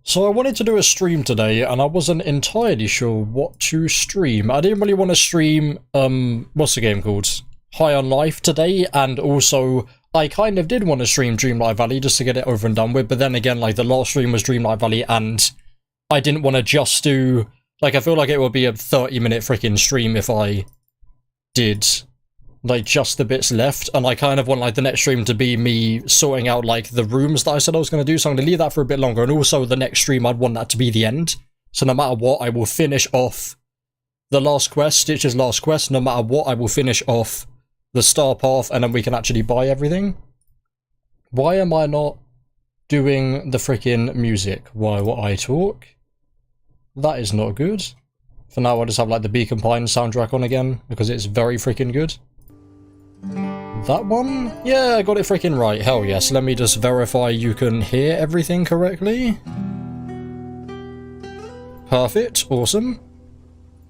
So I wanted to do a stream today, and I wasn't entirely sure what to stream. I didn't really want to stream, what's the game called? High on Life today, and also I kind of did want to stream Dreamlight Valley just to get it over and done with, but then again, like, the last stream was Dreamlight Valley, and I didn't want to just do, like, I feel like it would be a 30-minute freaking stream if I did, like, just the bits left, and I kind of want, like, the next stream to be me sorting out, like, the rooms that I said I was going to do, so I'm going to leave that for a bit longer, and also the next stream I'd want that to be the end, so no matter what, I will finish off the last quest, Stitch's last quest, no matter what, I will finish off the star path, and then we can actually buy everything. Why am I not doing the freaking music while I talk? That is not good. For now, I'll just have, like, the Beacon Pine soundtrack on again, because it's very freaking good. That one? Yeah, I got it freaking right. Hell yes. Let me just verify you can hear everything correctly. Perfect. Awesome.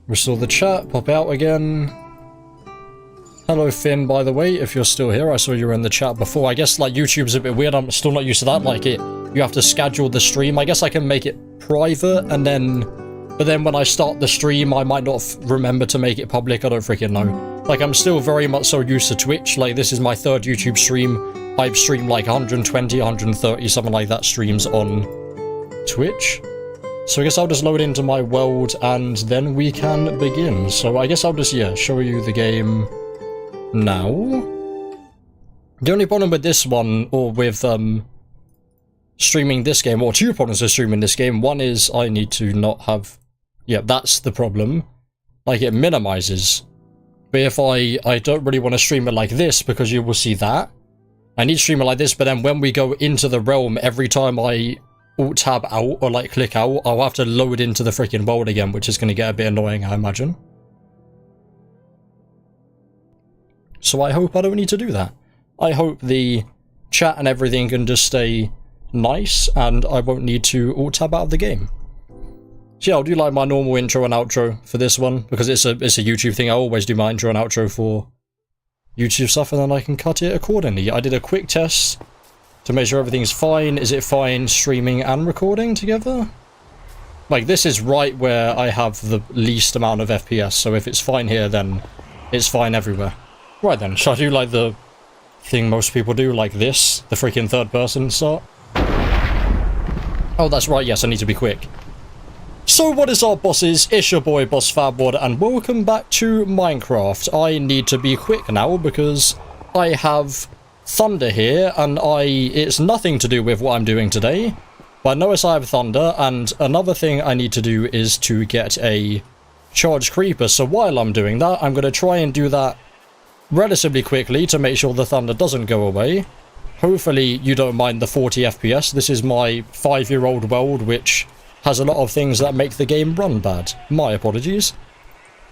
Restore the chat. Pop out again. Hello, Finn, by the way, if you're still here. I saw you were in the chat before. I guess, like, YouTube's a bit weird. I'm still not used to that. Like, you have to schedule the stream. I guess I can make it private, and then... But then when I start the stream, I might not remember to make it public. I don't freaking know. Like, I'm still very much so used to Twitch. Like, this is my third YouTube stream. I've streamed like 120, 130, something like that streams on Twitch. So I guess I'll just load into my world and then we can begin. So I guess I'll just, yeah, show you the game now. The only problem with this one, or with streaming this game, or two problems with streaming this game. One is I need to not have... Yeah, that's the problem. Like, it minimizes. But if I don't really want to stream it like this, because you will see that. I need to stream it like this, but then when we go into the realm, every time I alt-tab out, or like click out, I'll have to load into the freaking world again, which is going to get a bit annoying, I imagine. So I hope I don't need to do that. I hope the chat and everything can just stay nice, and I won't need to alt-tab out of the game. So yeah, I'll do like my normal intro and outro for this one, because it's a YouTube thing. I always do my intro and outro for YouTube stuff, and then I can cut it accordingly. I did a quick test to make sure everything's fine. Is it fine streaming and recording together? Like, this is right where I have the least amount of FPS, so if it's fine here, then it's fine everywhere. Right then, shall I do like the thing most people do, like this? The freaking third person start? Oh, that's right, yes, I need to be quick. So what is up, bosses? It's your boy, Boss Fatwod, and welcome back to Minecraft. I need to be quick now because I have thunder here, and it's nothing to do with what I'm doing today. But notice I have thunder, and another thing I need to do is to get a charged creeper. So while I'm doing that, I'm going to try and do that relatively quickly to make sure the thunder doesn't go away. Hopefully you don't mind the 40 FPS. This is my 5-year-old world, which has a lot of things that make the game run bad. My apologies.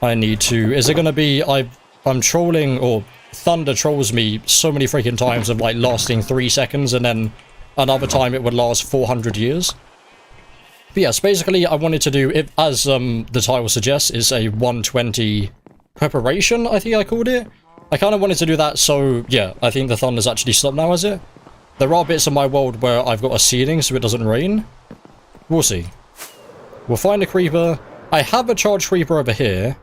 I need to... Is it going to be... I'm trolling, or thunder trolls me so many freaking times of, like, lasting 3 seconds, and then another time it would last 400 years. But yes, basically I wanted to do, it as the title suggests, is a 120 preparation, I think I called it. I kind of wanted to do that, so yeah, I think the thunder's actually stopped now, has it? There are bits of my world where I've got a ceiling so it doesn't rain. We'll see. We'll find a creeper. I have a charged creeper over here.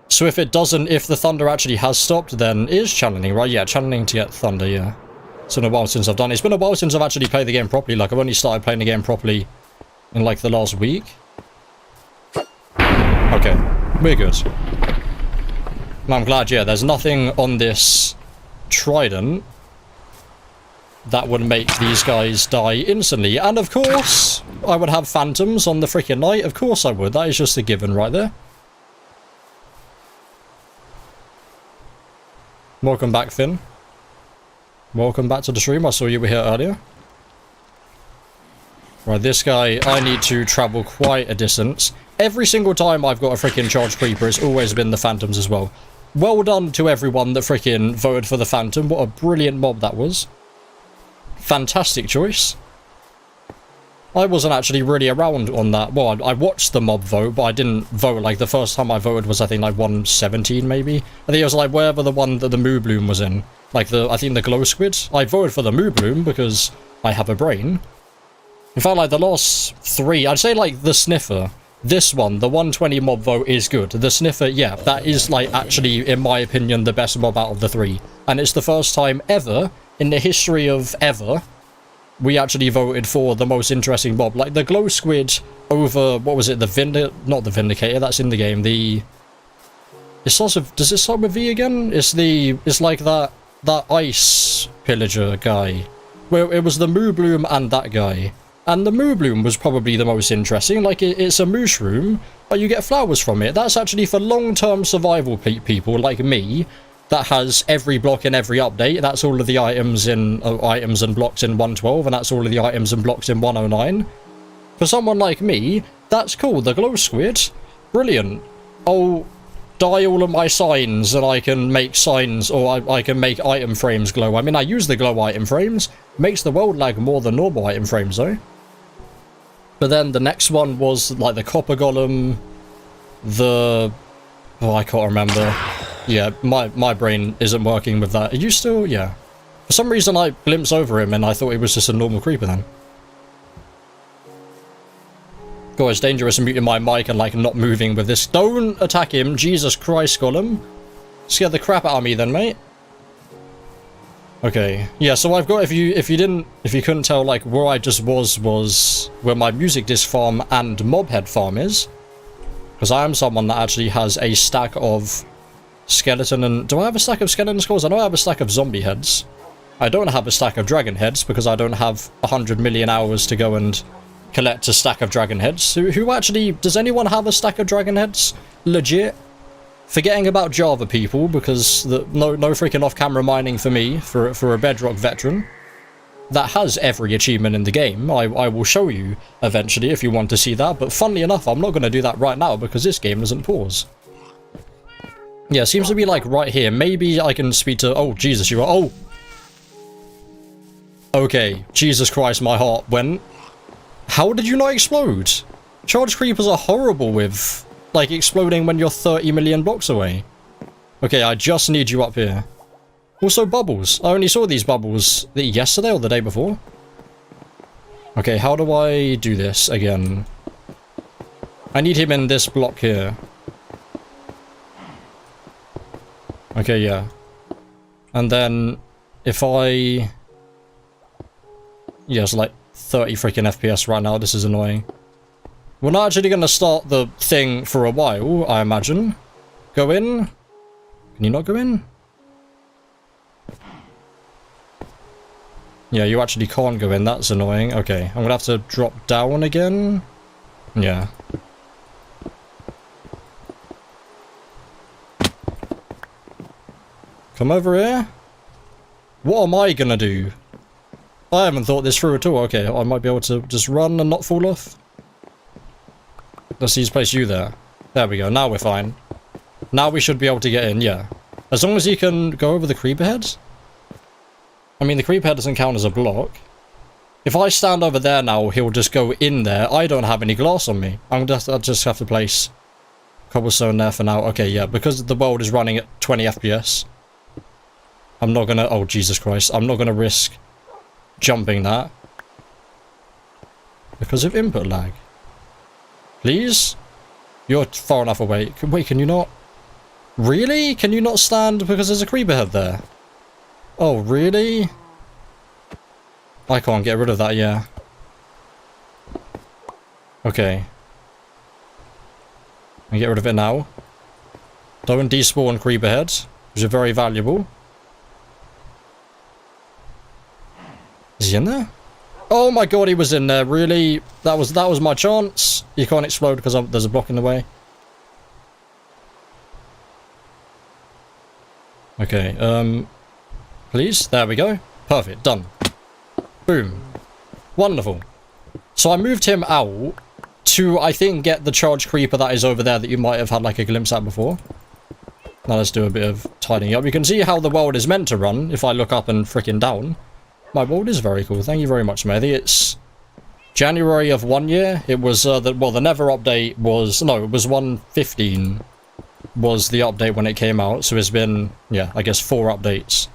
So if it doesn't, if the thunder actually has stopped, then it is channeling, right? Yeah, channeling to get thunder, yeah. It's been a while since I've done it. It's been a while since I've actually played the game properly. Like, I've only started playing the game properly in, like, the last week. Okay, we're good. And I'm glad, yeah, there's nothing on this trident that would make these guys die instantly. And of course, I would have phantoms on the freaking night. Of course I would. That is just a given right there. Welcome back, Finn. Welcome back to the stream. I saw you were here earlier. Right, this guy, I need to travel quite a distance. Every single time I've got a freaking charged creeper, it's always been the phantoms as well. Well done to everyone that freaking voted for the phantom. What a brilliant mob that was. Fantastic choice. I wasn't actually really around on that. Well, I watched the mob vote, but I didn't vote. Like, the first time I voted was, I think, like 117, maybe. I think it was, like, wherever the one that the Moo Bloom was in. Like, I think the Glow Squid. I voted for the Moo Bloom because I have a brain. In fact, like, the last 3, I'd say, like, the Sniffer. This one, the 120 mob vote is good. The Sniffer, yeah, that is, like, actually, in my opinion, the best mob out of the 3. And it's the first time ever, in the history of ever, we actually voted for the most interesting mob. Like, the Glow Squid over, what was it, not the Vindicator, that's in the game, it starts with, does it start with V again? It's like that ice pillager guy. Well, it was the Moo Bloom and that guy. And the Moo Bloom was probably the most interesting. Like, it's a mushroom, but you get flowers from it. That's actually for long-term survival people like me, that has every block in every update. That's all of the items and blocks in 112, and that's all of the items and blocks in 109. For someone like me, that's cool. The Glow Squid, brilliant. I'll dye all of my signs and I can make signs, or I can make item frames glow. I mean, I use the glow item frames. Makes the world lag more than normal item frames though. But then the next one was like the Copper Golem, oh, I can't remember. Yeah, my brain isn't working with that. Are you still? Yeah. For some reason I glimpsed over him and I thought it was just a normal creeper then. God, it's dangerous muting my mic and like not moving with this. Don't attack him, Jesus Christ, Gollum. Scare the crap out of me then, mate. Okay, yeah, so I've got, if you couldn't tell, like, where I just was where my music disc farm and mob head farm is. Because I am someone that actually has a stack of skeleton and... Do I have a stack of skeleton skulls? I know I have a stack of zombie heads. I don't have a stack of dragon heads because I don't have 100 million hours to go and collect a stack of dragon heads. Who actually... Does anyone have a stack of dragon heads? Legit? Forgetting about Java people, because no freaking off-camera mining for me, for a Bedrock veteran. That has every achievement in the game. I will show you eventually if you want to see that, but funnily enough, I'm not going to do that right now because this game doesn't pause. Yeah, seems to be like right here. Maybe I can speak to... Oh, Jesus, you are... Oh! Okay, Jesus Christ, my heart went... How did you not explode? Charge creepers are horrible with... like, exploding when you're 30 million blocks away. Okay, I just need you up here. Also, bubbles. I only saw these bubbles yesterday or the day before. Okay, how do I do this again? I need him in this block here. Okay, yeah. And then, if I... Yeah, it's like 30 freaking FPS right now. This is annoying. We're not actually going to start the thing for a while, I imagine. Go in? Can you not go in? Yeah, you actually can't go in. That's annoying. Okay, I'm going to have to drop down again. Yeah. Come over here. What am I going to do? I haven't thought this through at all. Okay, I might be able to just run and not fall off. Let's just place you there. There we go. Now we're fine. Now we should be able to get in, yeah. As long as you can go over the creeper heads. I mean, the creeper head doesn't count as a block. If I stand over there now, he'll just go in there. I don't have any glass on me. I'll just have to place cobblestone there for now. Okay, yeah, because the world is running at 20 FPS. I'm not gonna... Oh, Jesus Christ. I'm not gonna risk jumping that. Because of input lag. Please? You're far enough away. Wait, can you not? Really? Can you not stand because there's a creeper head there? Oh, really? I can't get rid of that, yeah. Okay. I get rid of it now. Don't despawn creeper heads, which are very valuable. Is he in there? Oh my god, he was in there, really? That was my chance. You can't explode because there's a block in the way. Okay, please? There we go. Perfect, done. Boom. Wonderful. So I moved him out to, I think, get the charge creeper that is over there that you might have had like a glimpse at before. Now let's do a bit of tidying up. You can see how the world is meant to run if I look up and fricking down. My world is very cool. Thank you very much, Mathy. It's January of 1 year. It was, the Nether update was... No, it was 1.15 was the update when it came out. So it's been, yeah, I guess 4 updates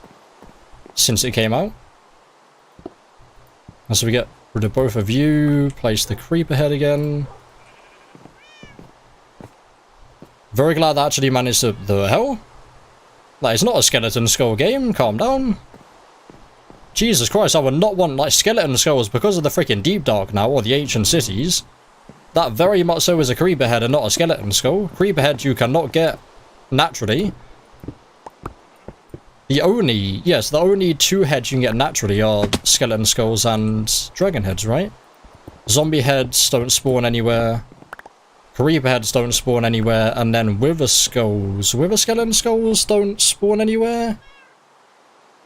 since it came out. And so we get Rid of both of you. Place the creeper head again. Very glad I actually managed to... The hell? That is not a skeleton skull game. Calm down. Jesus Christ, I would not want, like, skeleton skulls because of the freaking Deep Dark now, or the ancient cities. That very much so is a creeper head and not a skeleton skull. Creeper head you cannot get naturally. The only two heads you can get naturally are skeleton skulls and dragon heads, right? Zombie heads don't spawn anywhere. Creeper heads don't spawn anywhere, and then wither skeleton skulls don't spawn anywhere.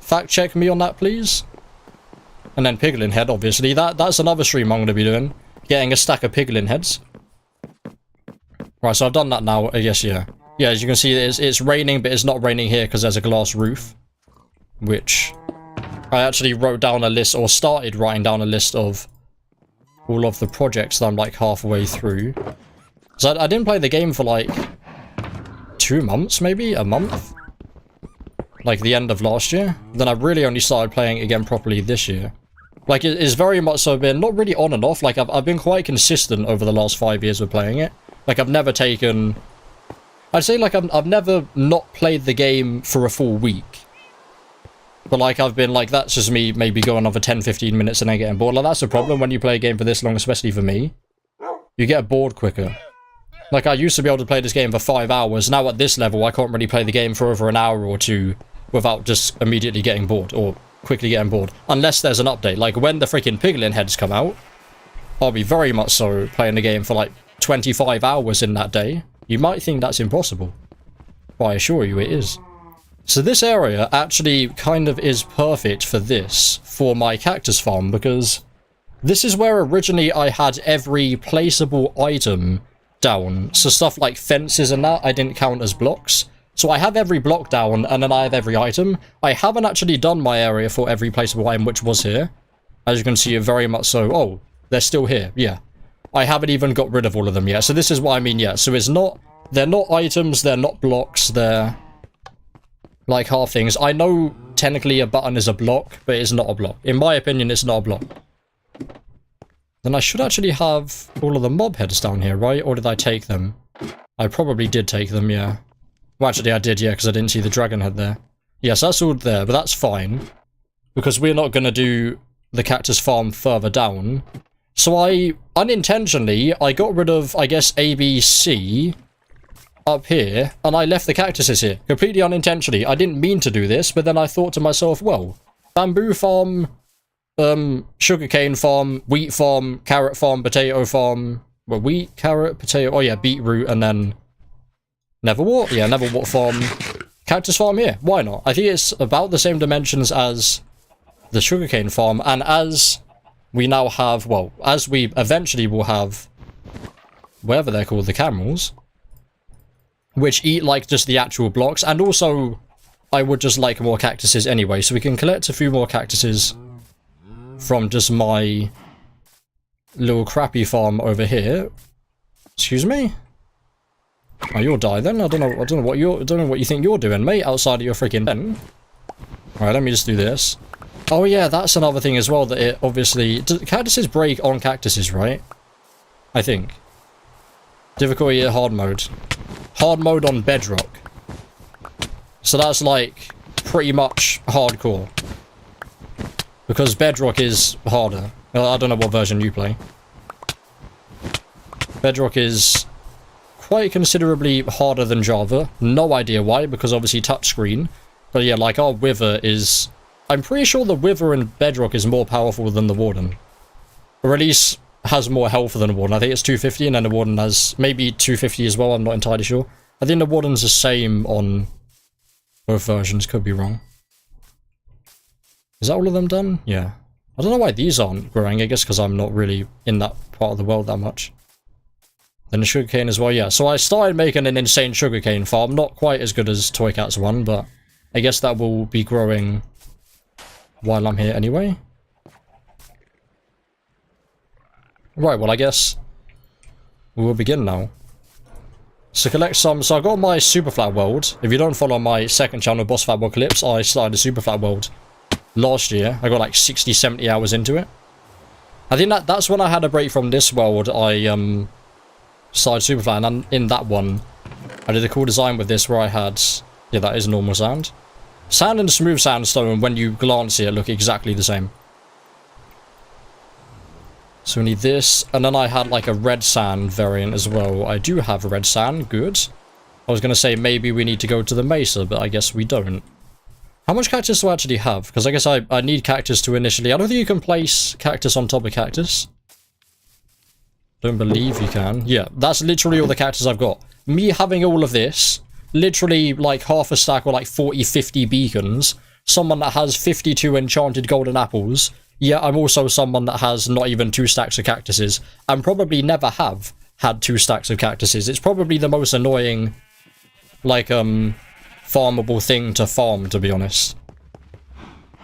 Fact check me on that, please. And then piglin head, obviously. That's another stream I'm going to be doing. Getting a stack of piglin heads. Right, so I've done that now. I guess, yeah. Yeah, as you can see, it's raining, but it's not raining here because there's a glass roof. Which I actually wrote down a list, or started writing down a list of all of the projects that I'm like halfway through. So I didn't play the game for like 2 months, maybe? A month? Like the end of last year. Then I really only started playing it again properly this year. Like it's very much so been, not really on and off, like I've been quite consistent over the last 5 years with playing it. Like I've never taken... I'd say like I've never not played the game for a full week. But like I've been like, that's just me maybe going another 10-15 minutes and then getting bored. Like that's a problem when you play a game for this long, especially for me. You get bored quicker. Like I used to be able to play this game for 5 hours. Now at this level I can't really play the game for over an hour or two without just immediately getting bored, or quickly getting bored. Unless there's an update. Like when the freaking piglin heads come out, I'll be very much so playing the game for like 25 hours in that day. You might think that's impossible, but I assure you it is. So this area actually kind of is perfect for this, for my cactus farm, because this is where originally I had every placeable item down. So stuff like fences and that I didn't count as blocks. So I have every block down, and then I have every item. I haven't actually done my area for every placeable item, which was here. As you can see, very much so. Oh, they're still here, yeah. I haven't even got rid of all of them yet. So this is what I mean, yeah. So it's not... They're not items, they're not blocks, they're... like half things. I know technically a button is a block, but it's not a block. In my opinion, it's not a block. Then I should actually have all of the mob heads down here, right? Or did I take them? I probably did take them, yeah. Well, actually I did, yeah, because I didn't see the dragon head there. Yes, that's all there, but that's fine. Because we're not going to do the cactus farm further down. So I, unintentionally, I got rid of, I guess, A, B, C up here, and I left the cactuses here. Completely unintentionally. I didn't mean to do this, but then I thought to myself, well, bamboo farm, sugarcane farm, wheat farm, carrot farm, potato farm, well, wheat, carrot, potato, oh yeah, beetroot, and then Neverwort? Yeah, Neverwort farm, cactus farm here. Why not? I think it's about the same dimensions as the sugarcane farm, and as we now have, well, as we eventually will have, whatever they're called, the camels, which eat like just the actual blocks, and also I would just like more cactuses anyway, so we can collect a few more cactuses from just my little crappy farm over here. Excuse me? Oh, you'll die then. I don't know what you think you're doing, mate, outside of your freaking den. Alright, let me just do this. Oh yeah, that's another thing as well, that it obviously... Cactuses break on cactuses, right? I think. Difficulty hard mode. Hard mode on Bedrock. So that's like pretty much hardcore. Because Bedrock is harder. Well, I don't know what version you play. Bedrock is quite considerably harder than Java. No idea why, because obviously touchscreen. But yeah, like our Wither is... I'm pretty sure the Wither in Bedrock is more powerful than the Warden. Or at least has more health than the Warden. I think it's 250 and then the Warden has maybe 250 as well, I'm not entirely sure. I think the Warden's the same on both versions, could be wrong. Is that all of them done? Yeah. I don't know why these aren't growing, I guess because I'm not really in that part of the world that much. Then the sugarcane as well, yeah. So I started making an insane sugarcane farm, not quite as good as Toy Cat's one, but I guess that will be growing while I'm here anyway. Right, well I guess we will begin now. So collect some, so I got my super flat world. If you don't follow my second channel, Boss Fatwod Clips, I started a super flat world last year. I got like 60-70 hours into it. I think that's when I had a break from this world. I started Superfly, and in that one, I did a cool design with this where I had, yeah, that is normal sand. Sand and smooth sandstone, when you glance here, look exactly the same. So we need this, and then I had like a red sand variant as well. I do have red sand, good. I was going to say maybe we need to go to the mesa, but I guess we don't. How much cactus do I actually have? Because I guess I need cactus to initially... I don't think you can place cactus on top of cactus. Don't believe you can. Yeah, that's literally all the cactus I've got. Me having all of this, literally like half a stack or like 40, 50 beacons. Someone that has 52 enchanted golden apples. Yeah, I'm also someone that has not even 2 stacks of cactuses. And probably never have had 2 stacks of cactuses. It's probably the most annoying, like, farmable thing to farm, to be honest.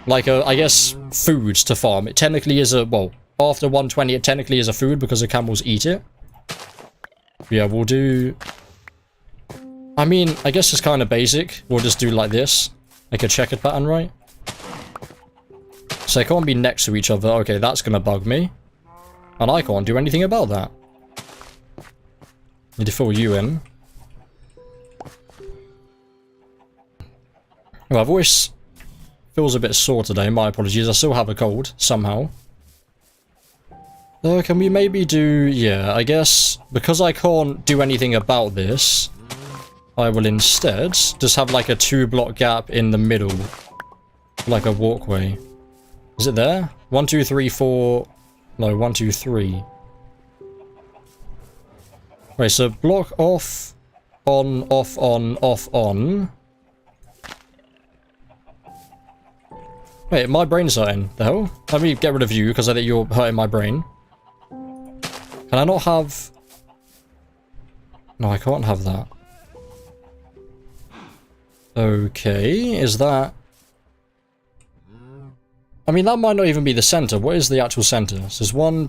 Like, I guess, food to farm. It technically is a, well, after 120 it technically is a food because the camels eat it. Yeah, we'll do... I mean, I guess it's kind of basic. We'll just do like this. Like a checkered pattern, right? So they can't be next to each other. Okay, that's gonna bug me. And I can't do anything about that. Need to fill you in. Well, my voice feels a bit sore today. My apologies. I still have a cold, somehow. Can we maybe do... Yeah, I guess because I can't do anything about this, I will instead just have like a 2-block gap in the middle. Like a walkway. Is it there? 1, 2, 3, 4... No, 1, 2, 3. Wait, so block off, on, off, on, off, on... Wait, my brain's hurting. The hell? Let me get rid of you, because I think you're hurting my brain. Can I not have... No, I can't have that. Okay, is that... I mean, that might not even be the center. What is the actual center? So there's 1,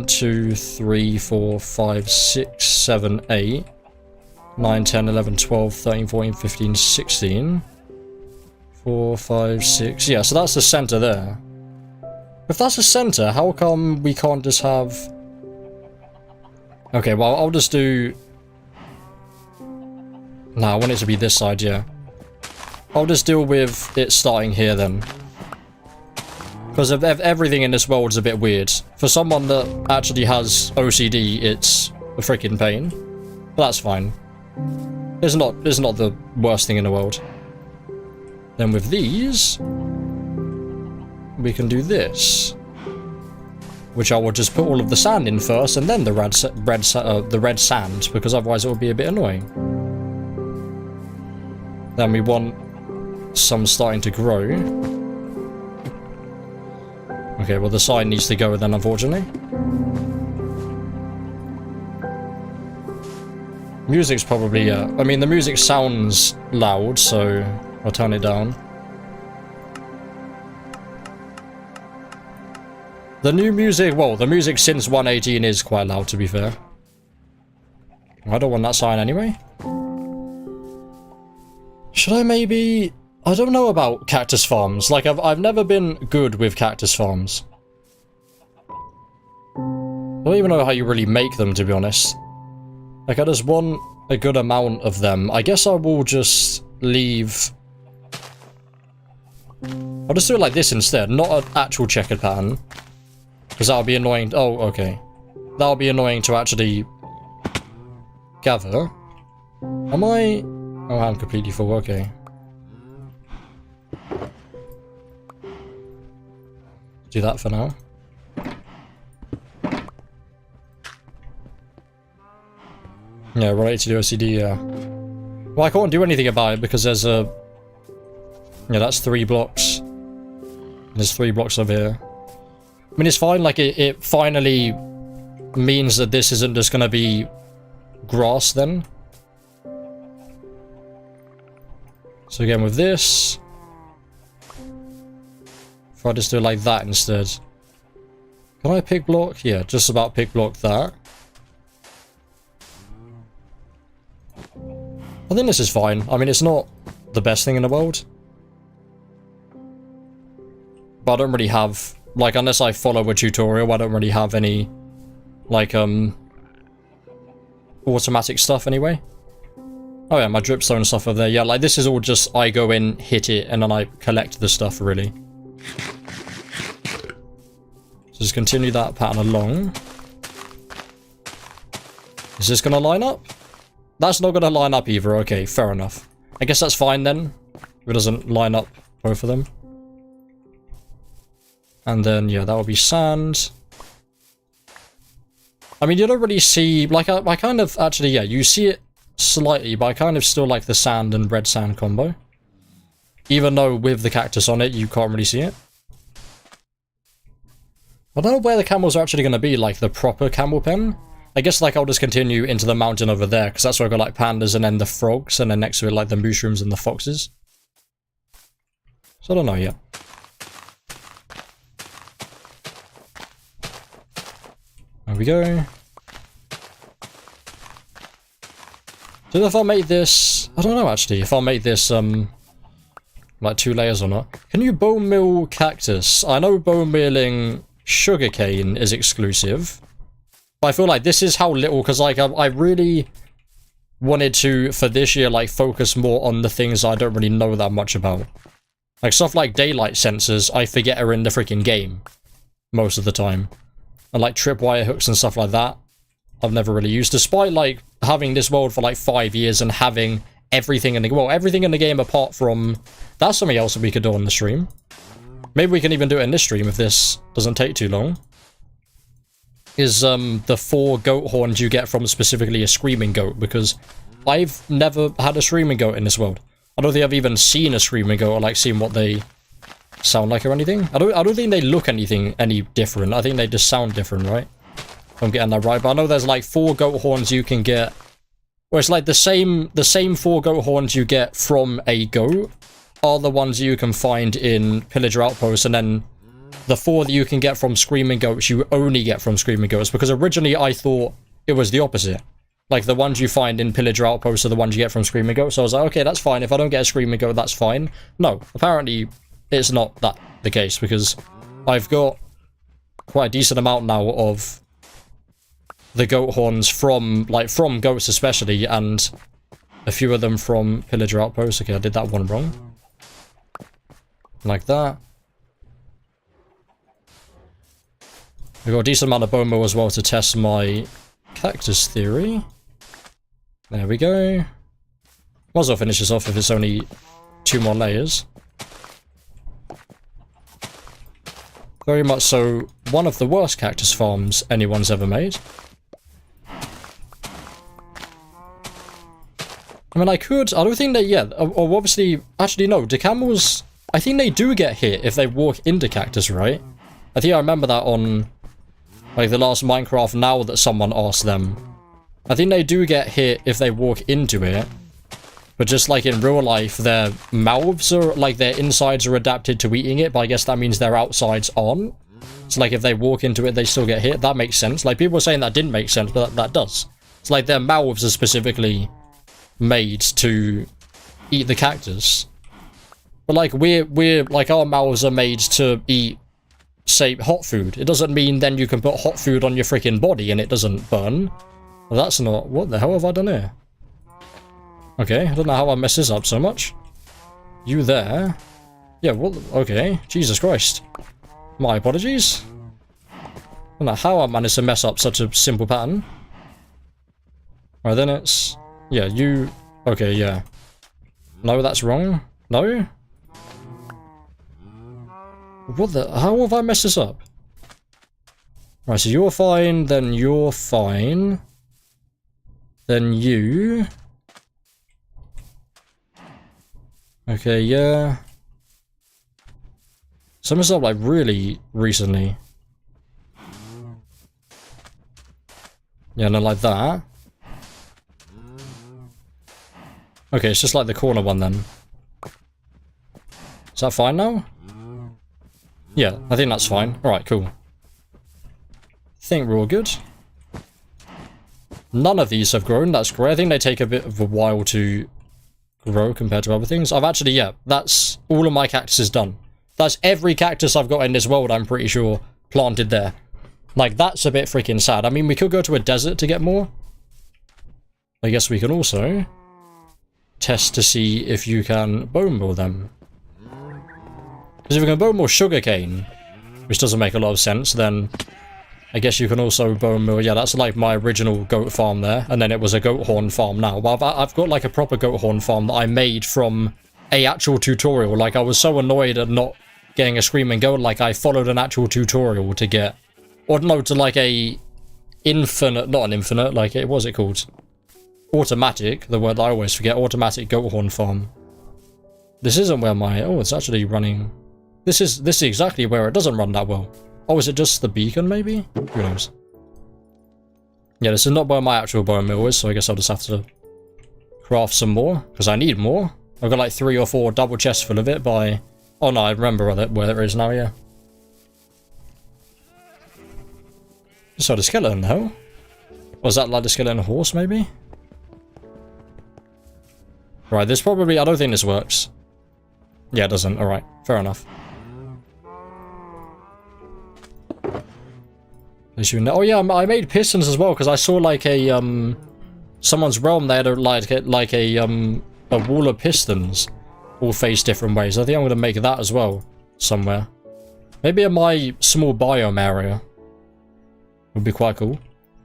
2, 3, 4, 5, 6, 7, 8, 9, 10, 11, 12, 13, 14, 15, 16... 4, 5, 6... Yeah, so that's the center there. If that's the center, how come we can't just have... Okay, well, I'll just do... No, I want it to be this side, yeah. I'll just deal with it starting here, then. Because everything in this world is a bit weird. For someone that actually has OCD, it's a freaking pain. But that's fine. It's not the worst thing in the world. Then with these, we can do this, which I will just put all of the sand in first, and then the red sand, because otherwise it will be a bit annoying. Then we want some starting to grow. Okay, well the side needs to go then, unfortunately. Music's probably, I mean the music sounds loud, so I'll turn it down. The new music, well, the music since 118 is quite loud, to be fair. I don't want that sign anyway. Should I maybe... I don't know about cactus farms. Like, I've never been good with cactus farms. I don't even know how you really make them, to be honest. Like, I just want a good amount of them. I guess I will just leave... I'll just do it like this instead, not an actual checkered pattern. Because that'll be annoying. Oh, okay. That'll be annoying to actually gather. Am I... Oh, I'm completely full, okay. Do that for now. Yeah, related to the OCD, yeah. Well, I can't do anything about it because there's a... Yeah, that's 3 blocks. There's 3 blocks over here. I mean, it's fine, like, it finally means that this isn't just gonna be grass, then. So again, with this... If I just do it like that instead. Can I pick block? Yeah, just about pick block that. I think this is fine. I mean, it's not the best thing in the world. But I don't really have Like, unless I follow a tutorial, I don't really have any, like, automatic stuff anyway. Oh yeah, my dripstone stuff over there. Yeah, like, this is all just, I go in, hit it, and then I collect the stuff, really. So just continue that pattern along. Is this gonna line up? That's not gonna line up either. Okay, fair enough. I guess that's fine then. If it doesn't line up both of them. And then, yeah, that will be sand. I mean, you don't really see... Like, I kind of... Actually, yeah, you see it slightly, but I kind of still like the sand and red sand combo. Even though with the cactus on it, you can't really see it. I don't know where the camels are actually going to be, like the proper camel pen. I guess, like, I'll just continue into the mountain over there, because that's where I've got, like, pandas and then the frogs, and then next to it, like, the mushrooms and the foxes. So I don't know yet. There we go. So if I make this... I don't know, actually, if I'll make this, like, 2 layers or not. Can you bone meal cactus? I know bone mealing sugarcane is exclusive. But I feel like this is how little... Because, like, I really wanted to, for this year, like, focus more on the things I don't really know that much about. Like, stuff like daylight sensors, I forget are in the freaking game. Most of the time. And, like, tripwire hooks and stuff like that, I've never really used. Despite, like, having this world for, like, 5 years and having everything in the... Well, everything in the game apart from... That's something else that we could do on the stream. Maybe we can even do it in this stream if this doesn't take too long. Is, the 4 goat horns you get from specifically a screaming goat. Because I've never had a screaming goat in this world. I don't think I've even seen a screaming goat or, like, seen what they... sound like or anything. I don't think they look any different. I think they just sound different, right? If I'm getting that right. But I know there's like 4 goat horns you can get. Where it's like the same 4 goat horns you get from a goat are the ones you can find in Pillager Outpost, and then the 4 that you can get from screaming goats you only get from screaming goats, because originally I thought it was the opposite. Like, the ones you find in Pillager Outpost are the ones you get from screaming goats. So I was like, okay, that's fine. If I don't get a screaming goat, that's fine. No, apparently it's not that the case, because I've got quite a decent amount now of the goat horns from goats especially, and a few of them from Pillager Outpost. Okay, I did that one wrong. Like that. We've got a decent amount of bone meal as well to test my cactus theory. There we go. Might as well finish this off if it's only 2 more layers. Very much so one of the worst cactus farms anyone's ever made. I mean, I don't think they, yeah, or obviously, actually no, do camels, I think they do get hit if they walk into cactus, right? I think I remember that on, like, the last Minecraft Now that someone asked them. I think they do get hit if they walk into it. But just like in real life, their mouths are, like, their insides are adapted to eating it, but I guess that means their outsides aren't. So, like, if they walk into it, they still get hit. That makes sense. Like, people were saying that didn't make sense, but that does. It's like their mouths are specifically made to eat the cactus. But, like, we're like, our mouths are made to eat, say, hot food. It doesn't mean then you can put hot food on your freaking body and it doesn't burn. Well, that's not... What the hell have I done here? Okay, I don't know how I messed this up so much. You there. Yeah, what? Okay, Jesus Christ. My apologies. I don't know how I managed to mess up such a simple pattern. Alright, then it's... Yeah, you... Okay, yeah. No, that's wrong. No? What the... How have I messed this up? Right, so you're fine, then you're fine. Then you... Okay, yeah. So I messed up, like, really recently. Yeah, no, like that. Okay, it's just like the corner one then. Is that fine now? Yeah, I think that's fine. Alright, cool. I think we're all good. None of these have grown, that's great. I think they take a bit of a while to grow compared to other things. I've actually, yeah, that's all of my cactus is done. That's every cactus I've got in this world, I'm pretty sure, planted there. Like, that's a bit freaking sad. I mean, we could go to a desert to get more. I guess we can also test to see if you can bone meal them. Because if you can bone meal sugarcane, which doesn't make a lot of sense, then I guess you can also bone meal. Yeah, that's like my original goat farm there, and then it was a goat horn farm now. Well, I've got like a proper goat horn farm that I made from a actual tutorial. Like, I was so annoyed at not getting a screaming goat, like I followed an actual tutorial to get, or no, to like a infinite, not an infinite, like, what was it called? Automatic, the word I always forget, automatic goat horn farm. This isn't where my, oh, it's actually running. This is exactly where it doesn't run that well. Oh, is it just the beacon, maybe? Who knows? Yeah, this is not where my actual bone meal is, so I guess I'll just have to craft some more, because I need more. I've got like 3 or 4 double chests full of it by... Oh no, I remember where it is now, yeah. Just saw the skeleton, though. Was that like the skeleton horse, maybe? Right, this probably... I don't think this works. Yeah, it doesn't. Alright, fair enough. Oh yeah, I made pistons as well, because I saw like a, someone's realm, they had a wall of pistons, all faced different ways. I think I'm going to make that as well, somewhere. Maybe in my small biome area. Would be quite cool.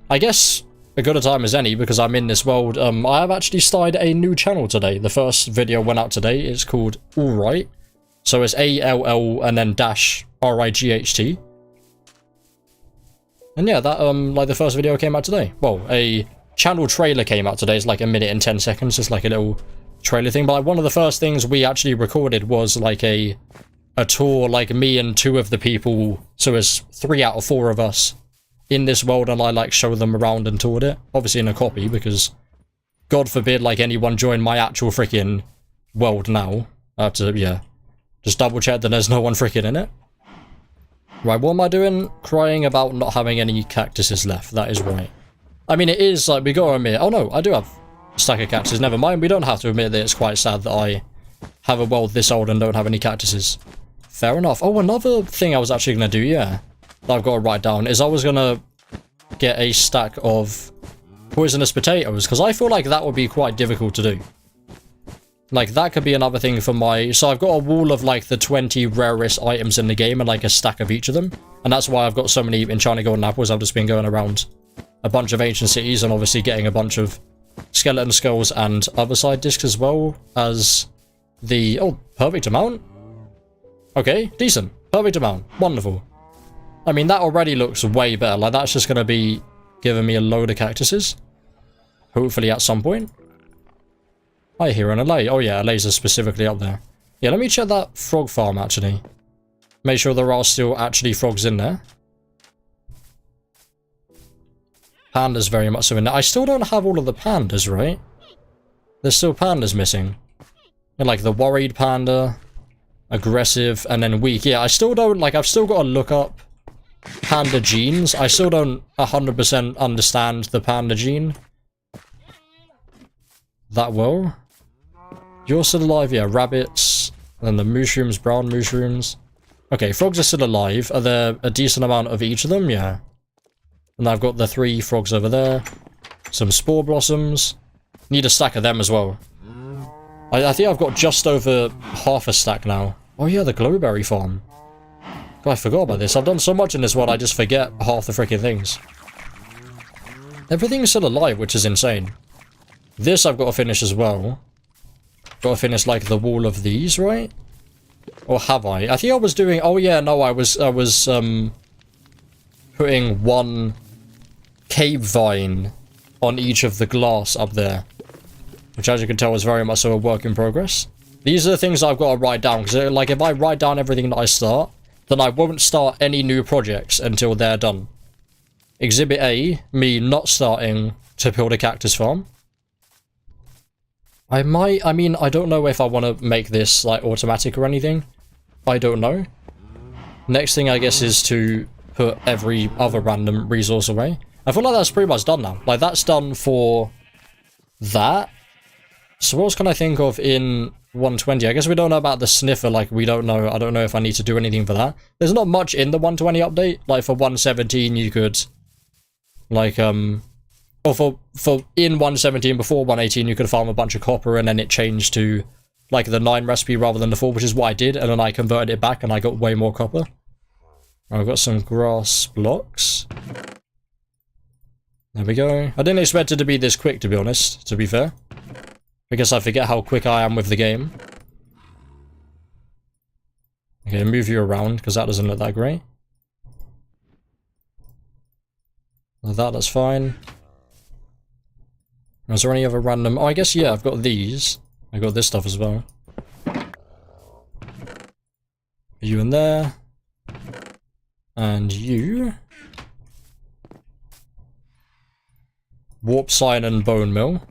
I guess a good a time as any, because I'm in this world. I have actually started a new channel today. The first video went out today. It's called Alright. So it's ALL and then dash RIGHT. And yeah, that, like the first video came out today. Well, a channel trailer came out today. It's like 1 minute and 10 seconds. It's like a little trailer thing. But like, one of the first things we actually recorded was like a tour, like me and 2 of the people. So it's 3 out of 4 of us in this world, and I like show them around and toured it. Obviously in a copy, because God forbid like anyone join my actual freaking world now. I have to, yeah, just double check that there's no one freaking in it. Right, what am I doing? Crying about not having any cactuses left. That is right. I mean, it is, like, we gotta admit... Oh, no, I do have a stack of cactuses. Never mind, we don't have to admit that it's quite sad that I have a world this old and don't have any cactuses. Fair enough. Oh, another thing I was actually gonna do, yeah, that I've got to write down, is I was gonna get a stack of poisonous potatoes, because I feel like that would be quite difficult to do. Like, that could be another thing for my... So I've got a wall of, like, the 20 rarest items in the game and, like, a stack of each of them. And that's why I've got so many enchanted golden apples. I've just been going around a bunch of ancient cities and obviously getting a bunch of skeleton skulls and other side discs as well as the... Oh, perfect amount. Okay, decent. Perfect amount. Wonderful. I mean, that already looks way better. Like, that's just going to be giving me a load of cactuses. Hopefully at some point. I hear an allay. Oh yeah, allays are specifically up there. Yeah, let me check that frog farm actually. Make sure there are still actually frogs in there. Pandas very much so in there. I still don't have all of the pandas, right? There's still pandas missing. And like the worried panda, aggressive, and then weak. Yeah, I still don't, like, I've still got to look up panda genes. I still don't 100% understand the panda gene that well. You're still alive, yeah. Rabbits, and then the mushrooms, brown mushrooms. Okay, frogs are still alive. Are there a decent amount of each of them? Yeah. And I've got the 3 frogs over there. Some spore blossoms. Need a stack of them as well. I think I've got just over half a stack now. Oh yeah, the glowberry farm. God, I forgot about this. I've done so much in this world, I just forget half the freaking things. Everything's still alive, which is insane. This I've got to finish as well. Got to finish like the wall of these, right? Or have I? I think I was doing... Oh yeah, no, I was putting 1 cave vine on each of the glass up there. Which, as you can tell, is very much so a work in progress. These are the things I've got to write down. Because, like, if I write down everything that I start, then I won't start any new projects until they're done. Exhibit A, me not starting to build a cactus farm. I mean, I don't know if I want to make this, like, automatic or anything. I don't know. Next thing, I guess, is to put every other random resource away. I feel like that's pretty much done now. Like, that's done for that. So what else can I think of in 120. I guess we don't know about the sniffer, like, we don't know. I don't know if I need to do anything for that. There's not much in the 120 update. Like, for 117, you could, like, or for in 117, before 118, you could farm a bunch of copper, and then it changed to, like, the 9 recipe rather than the 4, which is what I did, and then I converted it back, and I got way more copper. I've got some grass blocks. There we go. I didn't expect it to be this quick, to be honest, to be fair. I guess I forget how quick I am with the game. Okay, move you around, because that doesn't look that great. Like that, that's fine. Is there any other random... Oh, I guess, yeah, I've got these. I got this stuff as well. You in there. And you. Warp sign and bone mill.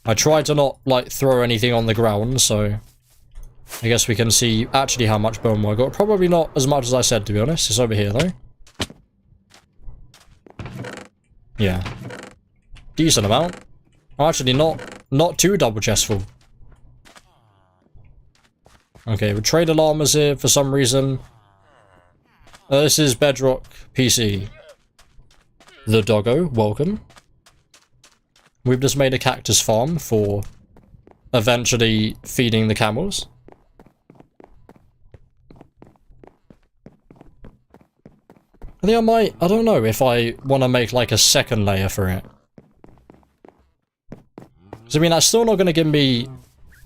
I tried to not, like, throw anything on the ground, so... I guess we can see actually how much bone I got. Probably not as much as I said, to be honest. It's over here, though. Yeah. Decent amount. Actually, not too double chest full. Okay, trade alarm is here for some reason. This is Bedrock PC. The doggo, welcome. We've just made a cactus farm for eventually feeding the camels. I think I might, I don't know if I want to make like a second layer for it. Because I mean, that's still not going to give me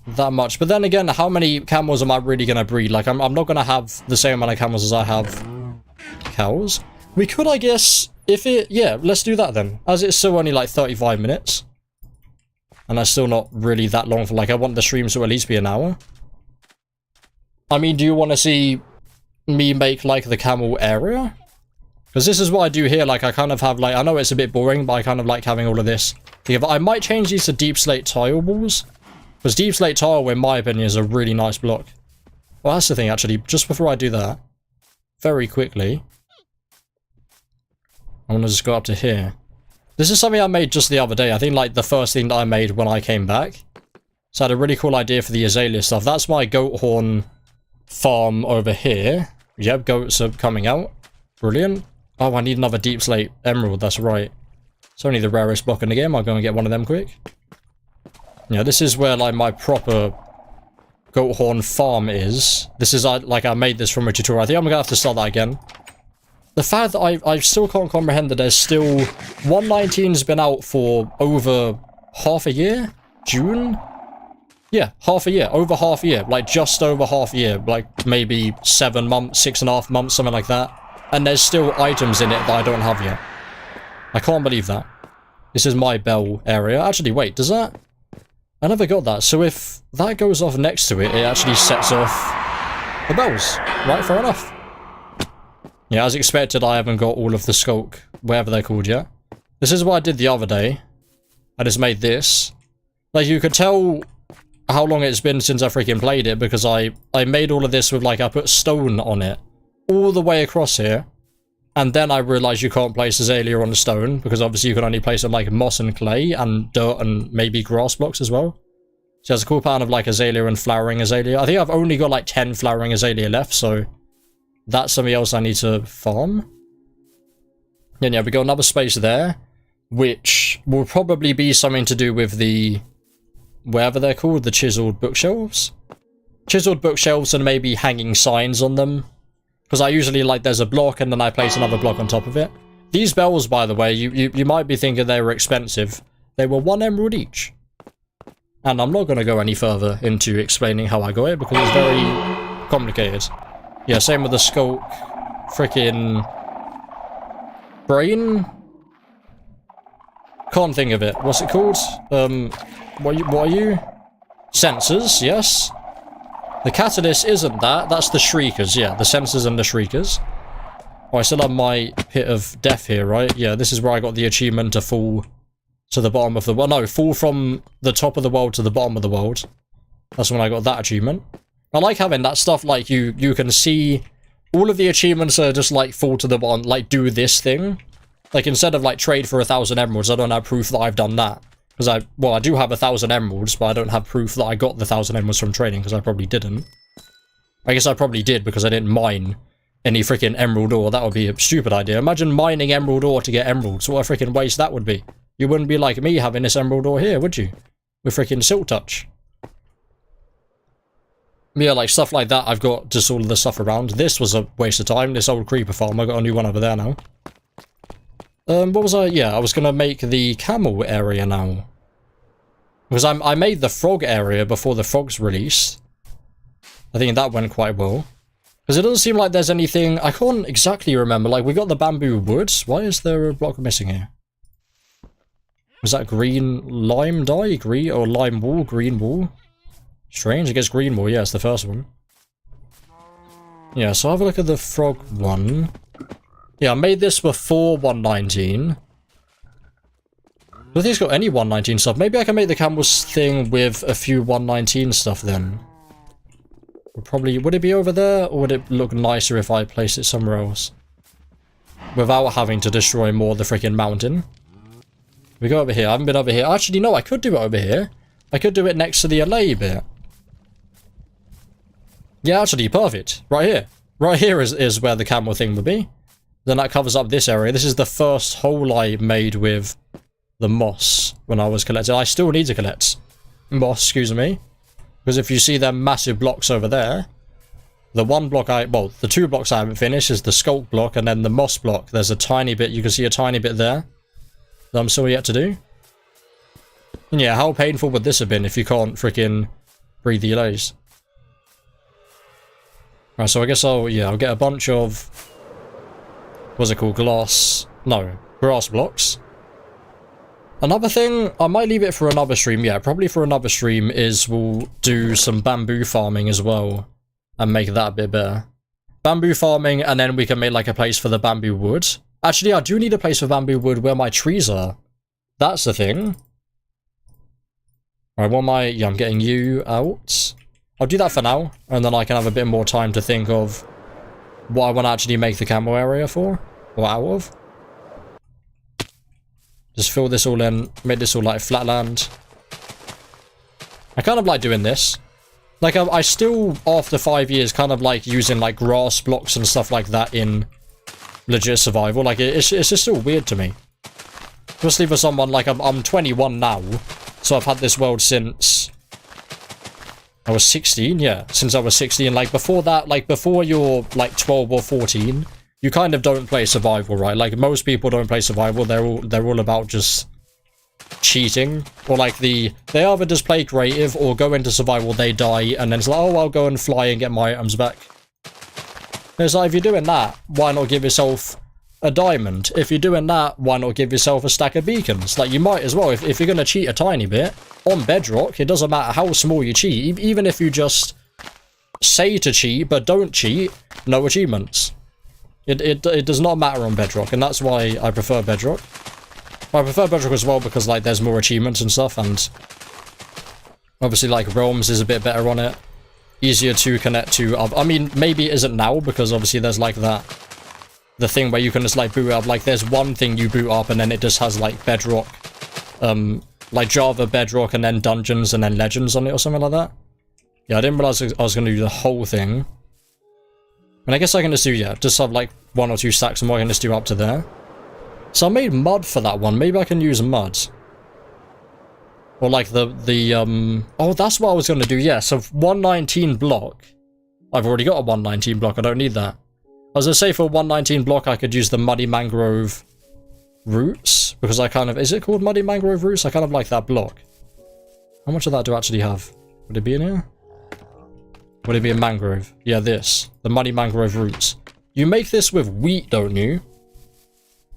that much. But then again, how many camels am I really going to breed? Like, I'm not going to have the same amount of camels as I have cows. We could, I guess, if it... Yeah, let's do that then. As it's still only like 35 minutes. And that's still not really that long for... Like, I want the streams to at least be an hour. I mean, do you want to see me make, like, the camel area? Because this is what I do here. Like, I kind of have, like... I know it's a bit boring, but I kind of like having all of this. I might change these to deep slate tile walls. Because deep slate tile, in my opinion, is a really nice block. Well, that's the thing, actually. Just before I do that, very quickly, I want to just go up to here. This is something I made just the other day. I think, like, the first thing that I made when I came back. So I had a really cool idea for the azalea stuff. That's my goat horn farm over here. Yep, goats are coming out. Brilliant. Oh, I need another deep slate emerald. That's right. It's only the rarest block in the game. I'll go and get one of them quick. Yeah, this is where, like, my proper goat horn farm is. This is, like, I made this from a tutorial. I think I'm gonna have to start that again. The fact that I still can't comprehend that there's still... 119's been out for over half a year? June? Yeah, half a year. Over half a year. Like, just over half a year. Like, maybe 7 months, 6.5 months, something like that. And there's still items in it that I don't have yet. I can't believe that. This is my bell area. Actually, wait, does that... I never got that. So if that goes off next to it, it actually sets off the bells. Right, fair enough. Yeah, as expected, I haven't got all of the skulk, whatever they're called yet. This is what I did the other day. I just made this. Like, you could tell how long it's been since I freaking played it, because I made all of this with, like, I put stone on it. All the way across here. And then I realised you can't place azalea on the stone, because obviously you can only place it on, like, moss and clay, and dirt and maybe grass blocks as well. So there's a cool pattern of, like, azalea and flowering azalea. I think I've only got, like, 10 flowering azalea left, so... That's something else I need to farm. And yeah, we got another space there, which will probably be something to do with the... whatever they're called, the chiseled bookshelves. Chiseled bookshelves and maybe hanging signs on them. Because I usually, like, there's a block and then I place another block on top of it. These bells, by the way, you might be thinking they were expensive. They were 1 emerald each. And I'm not going to go any further into explaining how I got it, because it's very complicated. Yeah, same with the skulk. Frickin' brain? Can't think of it. What's it called? What are you? Sensors, yes. The CACTUS isn't that. That's the shriekers, yeah. The sensors and the shriekers. Oh, I still have my pit of death here, right? Yeah, this is where I got the achievement to fall to the bottom of the world. No, fall from the top of the world to the bottom of the world. That's when I got that achievement. I like having that stuff, like, you can see all of the achievements are just, like, fall to the bottom, like, do this thing. Like, instead of, like, trade for 1,000 emeralds, I don't have proof that I've done that. Because well, I do have 1,000 emeralds, but I don't have proof that I got the 1,000 emeralds from trading, because I probably didn't. I guess I probably did, because I didn't mine any freaking emerald ore. That would be a stupid idea. Imagine mining emerald ore to get emeralds. What a freaking waste that would be. You wouldn't be like me having this emerald ore here, would you? With freaking silk touch. Yeah, like stuff like that, I've got just all of the stuff around. This was a waste of time. This old creeper farm, I got a new one over there now. What was I? Yeah, I was gonna make the camel area now. Because I made the frog area before the frogs released. I think that went quite well. Because it doesn't seem like there's anything... I can't exactly remember. Like, we got the bamboo woods. Why is there a block missing here? Was that green lime dye? Green or lime wool? Green wool? Strange. I guess green wool. Yeah, it's the first one. Yeah, so have a look at the frog one. Yeah, I made this before 119. I don't think it's got any 119 stuff. Maybe I can make the camels thing with a few 119 stuff then. Probably, would it be over there, or would it look nicer if I place it somewhere else? Without having to destroy more of the freaking mountain. We go over here. I haven't been over here. Actually, no, I could do it over here. I could do it next to the alley bit. Yeah, actually, perfect. Right here. Right here is where the camel thing would be. Then that covers up this area. This is the first hole I made with the moss when I was collecting. I still need to collect moss, excuse me. Because if you see them massive blocks over there, the one block well, the 2 blocks I haven't finished is the sculk block and then the moss block. There's a tiny bit, you can see a tiny bit there that I'm still yet to do. And yeah, how painful would this have been if you can't freaking breathe the allays? Right, so I guess I'll get a bunch of, what's it called, grass blocks. Another thing, I might leave it for another stream, yeah, probably for another stream, is we'll do some bamboo farming as well, and make that a bit better. Bamboo farming, and then we can make like a place for the bamboo wood. Actually, I do need a place for bamboo wood where my trees are. That's the thing. Alright, I'm getting you out. I'll do that for now, and then I can have a bit more time to think of what I want to actually make the camel area for, or out of. Just fill this all in, make this all like flatland. I kind of like doing this. Like, I still, after 5 years, kind of like using like grass blocks and stuff like that in legit survival. Like, it's just still weird to me. Especially for someone, like, I'm 21 now, so I've had this world since I was 16, yeah, since I was 16. Like, before that, like, before you're, like, 12 or 14, you kind of don't play survival, right? Like, most people don't play survival. They're all about just cheating, or like they either just play creative or go into survival, they die, and then it's like, oh, I'll go and fly and get my items back. It's like, if you're doing that, why not give yourself a diamond? If you're doing that, why not give yourself a stack of beacons? Like, you might as well, if you're going to cheat a tiny bit on Bedrock, it doesn't matter how small you cheat, even if you just say to cheat but don't cheat, no achievements. It does not matter on Bedrock, and that's why I prefer Bedrock. I prefer Bedrock as well because, like, there's more achievements and stuff, and obviously, like, Realms is a bit better on it. Easier to connect to. I mean, maybe it isn't now, because obviously there's, like, the thing where you can just, like, boot up. Like, there's one thing you boot up, and then it just has, like, Bedrock, like, Java, Bedrock, and then Dungeons, and then Legends on it, or something like that. Yeah, I didn't realize I was going to do the whole thing. And I guess I can just do, yeah, just have, like, 1 or 2 stacks, and what I can just do up to there. So I made mud for that one. Maybe I can use mud. Or like oh, that's what I was going to do. Yeah, so 119 block. I've already got a 119 block. I don't need that. I was going to say for 119 block, I could use the muddy mangrove roots. Because I kind of... Is it called muddy mangrove roots? I kind of like that block. How much of that do I actually have? Would it be in here? Would it be in mangrove? Yeah, this. The muddy mangrove roots. You make this with wheat, don't you?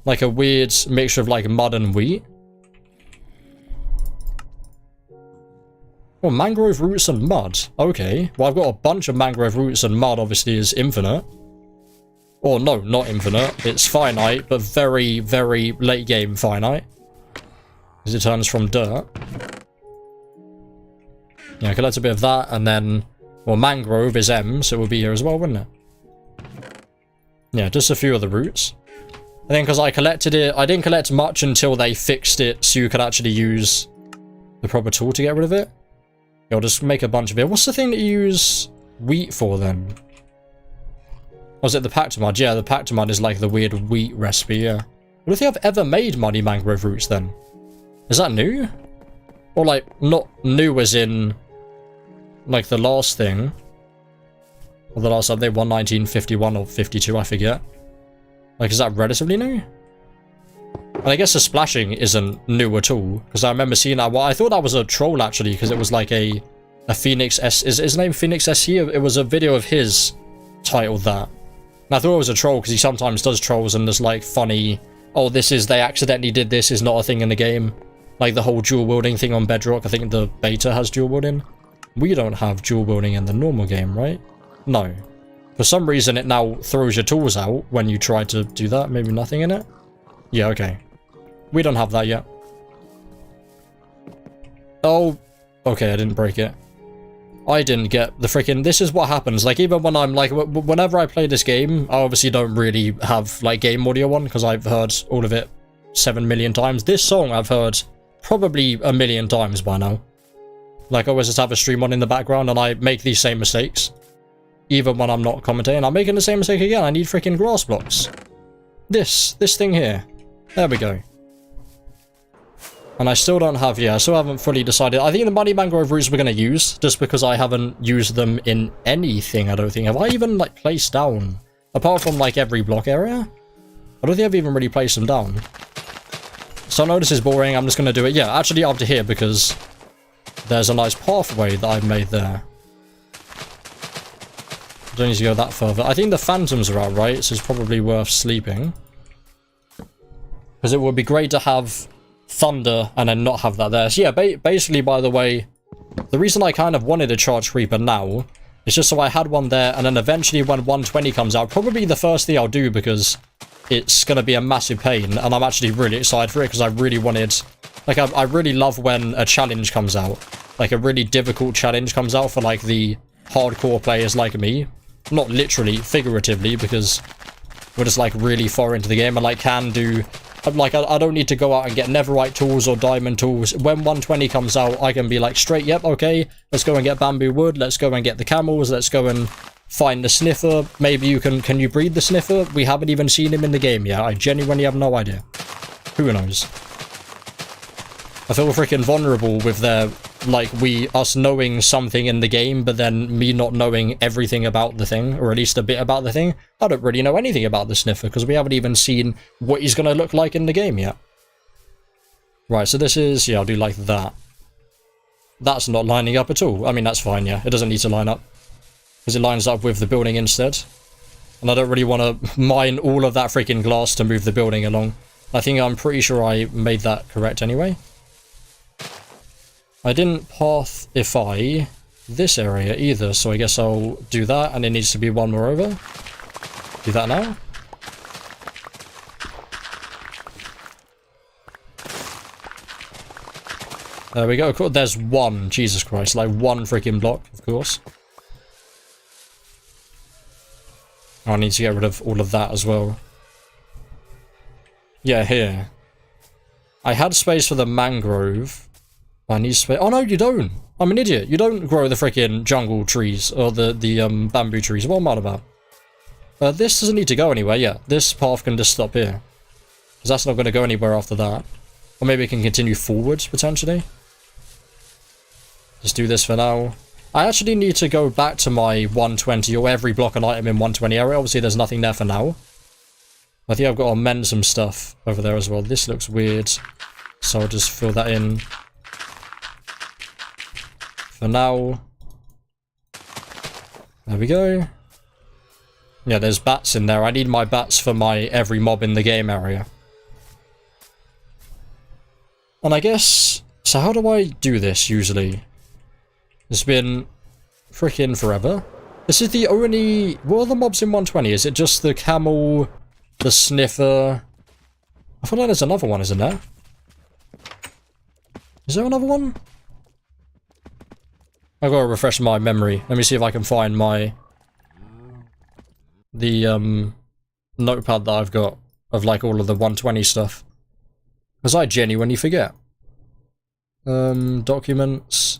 Like a weird mixture of like mud and wheat. Oh, mangrove roots and mud. Okay. Well, I've got a bunch of mangrove roots, and mud obviously is infinite. Or no, not infinite. It's finite, but very, very late game finite. Because it turns from dirt. Yeah, collect a bit of that, and then... Well, mangrove is M, so it will be here as well, wouldn't it? Yeah, just a few of the roots. I think because I collected it, I didn't collect much until they fixed it so you could actually use the proper tool to get rid of it. I'll just make a bunch of it. What's the thing that you use wheat for then? Was it the Pactamud? Yeah, the Pactamud is like the weird wheat recipe, yeah. I don't think I've ever made muddy mangrove roots then. Is that new? Or like, not new as in, like the last thing. Or the last update, 11951 or 52, I forget. Like, is that relatively new? And I guess the splashing isn't new at all, because I remember seeing that. Well, I thought that was a troll actually, because it was like a Phoenix S. Is his name Phoenix SE? It was a video of his titled that. And I thought it was a troll because he sometimes does trolls and there's like funny, oh, this is, they accidentally did this, is not a thing in the game. Like the whole dual wielding thing on Bedrock. I think the beta has dual wielding. We don't have dual wielding in the normal game, right? No. For some reason, it now throws your tools out when you try to do that. Maybe nothing in it? Yeah, okay. We don't have that yet. Oh, okay, I didn't break it. I didn't get the freaking... This is what happens. Like, even when I'm, like... Whenever I play this game, I obviously don't really have, like, game audio on, because I've heard all of it 7 million times. This song I've heard probably 1 million times by now. Like, I always just have a stream on in the background, and I make these same mistakes. Even when I'm not commentating, I'm making the same mistake again. I need freaking grass blocks. This thing here. There we go. And I still don't have, I still haven't fully decided. I think the muddy mangrove roots we're going to use, just because I haven't used them in anything, I don't think. Have I even, like, placed down? Apart from, like, every block area? I don't think I've even really placed them down. So I know this is boring, I'm just going to do it. Yeah, actually up to here, because there's a nice pathway that I've made there. I don't need to go that further. I think the phantoms are out, right? So it's probably worth sleeping. Because it would be great to have thunder and then not have that there. So yeah, basically, by the way, the reason I kind of wanted a charge creeper now is just so I had one there, and then eventually when 120 comes out, probably the first thing I'll do, because it's going to be a massive pain, and I'm actually really excited for it, because I really wanted... Like, I really love when a challenge comes out. Like, a really difficult challenge comes out for, like, the hardcore players like me. Not literally, figuratively, because we're just, like, really far into the game, and, like, can do... Like, I don't need to go out and get netherite tools or diamond tools. When 120 comes out, I can be like, straight, yep, okay, let's go and get bamboo wood, let's go and get the camels, let's go and find the sniffer. Maybe you can you breed the sniffer? We haven't even seen him in the game yet. I genuinely have no idea. Who knows? I feel freaking vulnerable with their, like, us knowing something in the game, but then me not knowing everything about the thing, or at least a bit about the thing. I don't really know anything about the sniffer, because we haven't even seen what he's going to look like in the game yet. Right, so this is, I'll do like that. That's not lining up at all. I mean, that's fine, it doesn't need to line up, because it lines up with the building instead. And I don't really want to mine all of that freaking glass to move the building along. I think I'm pretty sure I made that correct anyway. I didn't pathify this area either, so I guess I'll do that, and it needs to be one more over. Do that now. There we go. Cool. There's one. Jesus Christ. Like one freaking block, of course. I need to get rid of all of that as well. Yeah, here. I had space for the mangrove. I need space. Oh no, you don't. I'm an idiot. You don't grow the freaking jungle trees or the bamboo trees. What am I on about? This doesn't need to go anywhere. Yeah, this path can just stop here, because that's not going to go anywhere after that. Or maybe it can continue forwards potentially. Just do this for now. I actually need to go back to my 120 or every block and item in 120 area. Obviously, there's nothing there for now. I think I've got to amend some stuff over there as well. This looks weird, so I'll just fill that in. For now. There we go. Yeah, there's bats in there. I need my bats for my every mob in the game area. And I guess... So how do I do this usually? It's been freaking forever. This is the only... What are the mobs in 120? Is it just the camel, the sniffer? I feel like there's another one, isn't there? Is there another one? I've got to refresh my memory. Let me see if I can find my... The, notepad that I've got of, like, all of the 120 stuff. Because I genuinely forget. Documents.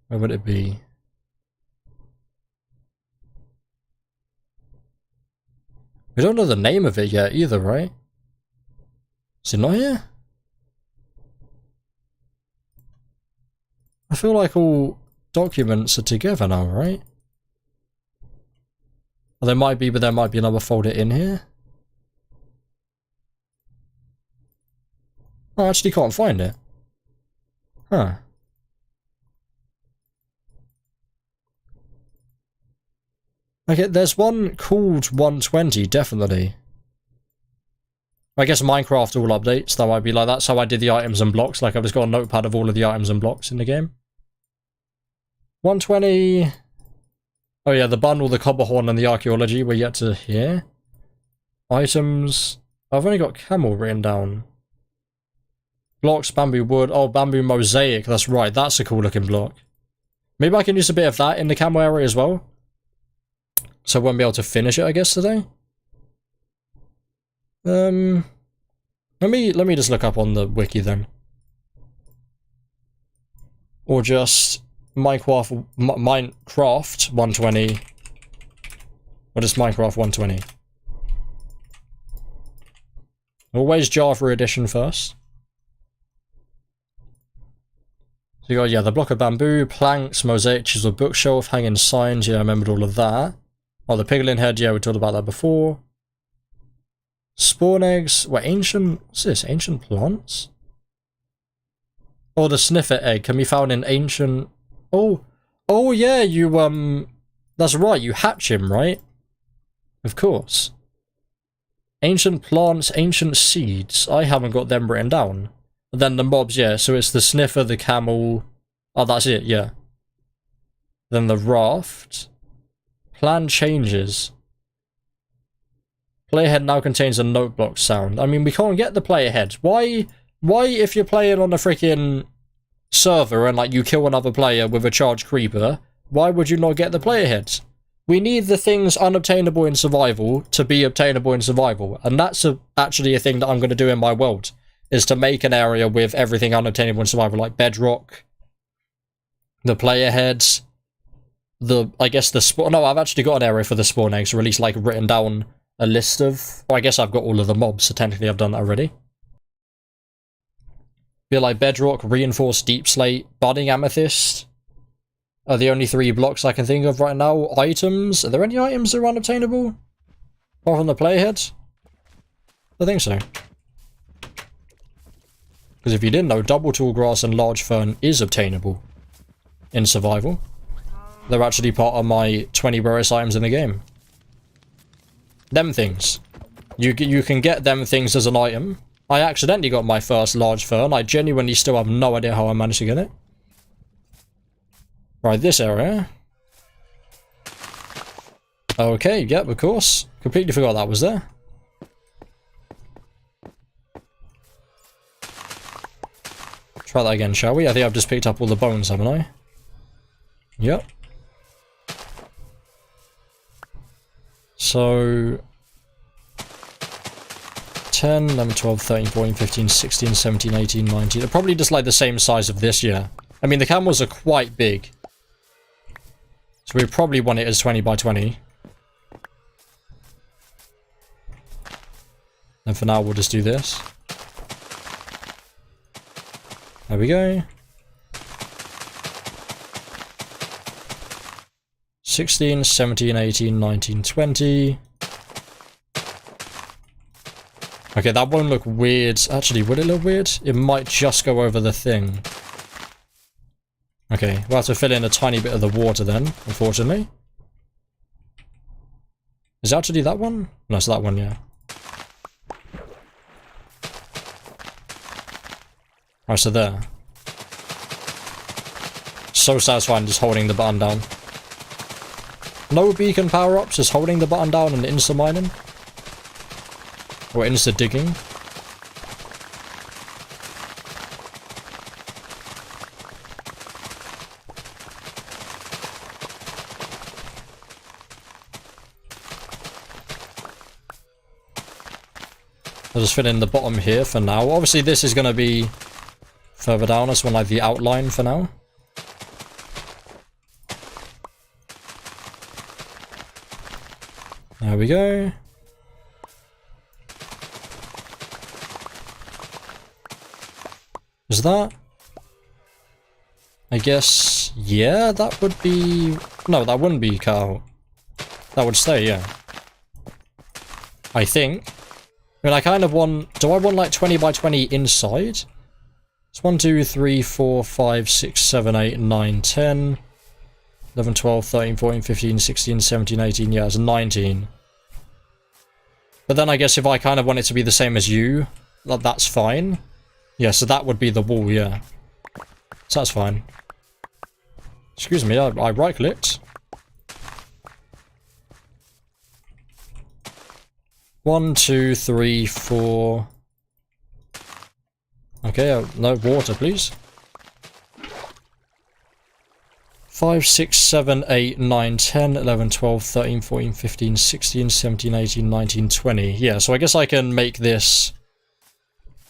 Where would it be? We don't know the name of it yet either, right? Is it not here? I feel like all documents are together now, right? Well, there might be, but there might be another folder in here. I actually can't find it. Huh. Okay, there's one called 120, definitely. I guess Minecraft all updates, that might be like that's how I did the items and blocks, like I've just got a notepad of all of the items and blocks in the game. 120... Oh yeah, the bundle, the copper horn, and the archaeology we're yet to hear. Items... I've only got camel written down. Blocks, bamboo wood. Oh, bamboo mosaic, that's right, that's a cool looking block. Maybe I can use a bit of that in the camel area as well. So I won't be able to finish it, I guess, today. Let me just look up on the wiki then. Or just Minecraft 120. What is Minecraft 120? Always Java edition first. So you got, yeah, the block of bamboo, planks, mosaic, chisel, bookshelf, hanging signs. Yeah, I remembered all of that. Oh, the piglin head, yeah, we talked about that before. Spawn eggs, what, ancient, what's this, ancient plants? Oh, the sniffer egg can be found in ancient, oh yeah, you, that's right, you hatch him, right? Of course. Ancient plants, ancient seeds, I haven't got them written down. But then the mobs, yeah, so it's the sniffer, the camel, oh, that's it, yeah. Then the raft. Plan changes. Playerhead now contains a note block sound. I mean, we can't get the playerhead. Why if you're playing on a freaking server and, like, you kill another player with a charged creeper, why would you not get the playerheads? We need the things unobtainable in survival to be obtainable in survival. And that's actually a thing that I'm going to do in my world, is to make an area with everything unobtainable in survival, like Bedrock, the playerheads, I guess the spawn... No, I've actually got an area for the spawn eggs, or at least, like, written down a list of... Well, I guess I've got all of the mobs, so technically I've done that already. Feel like Bedrock, Reinforced Deep Slate, Budding Amethyst are the only 3 blocks I can think of right now. Items? Are there any items that are unobtainable? Apart from the playhead? I think so. Because if you didn't know, Double Tall Grass and Large Fern is obtainable in survival. They're actually part of my 20 rarest items in the game. Them things. You can get them things as an item. I accidentally got my first large fern. I genuinely still have no idea how I managed to get it. Right, this area. Okay, yep, of course. Completely forgot that was there. Try that again, shall we? I think I've just picked up all the bones, haven't I? Yep. So... 10, 11, 12, 13, 14, 15, 16, 17, 18, 19. They're probably just like the same size of this, yeah. I mean, the camels are quite big. So we probably want it as 20 by 20. And for now, we'll just do this. There we go. 16, 17, 18, 19, 20. Okay, that won't look weird. Actually, would it look weird? It might just go over the thing. Okay, we'll have to fill in a tiny bit of the water then, unfortunately. Is it actually that one? No, it's that one, yeah. Alright, so there. So satisfying just holding the button down. No beacon power-ups, just holding the button down and insta-mining. Or insta-digging. I'll just fill in the bottom here for now. Obviously, this is going to be further down. I just want like the outline for now. There we go. Is that? I guess, yeah, that would be... No, that wouldn't be cut out. That would stay, yeah. I think. I mean, I kind of want... Do I want like 20 by 20 inside? It's 1, 2, 3, 4, 5, 6, 7, 8, 9, 10... 11, 12, 13, 14, 15, 16, 17, 18, yeah, it's 19. But then I guess if I kind of want it to be the same as you, that's fine. Yeah, so that would be the wall, yeah. So that's fine. Excuse me, I right-clicked. 1, 2, 3, 4... Okay, no water, please. 5, 6, 7, 8, 9, 10, 11, 12, 13, 14, 15, 16, 17, 18, 19, 20. Yeah, so I guess I can make this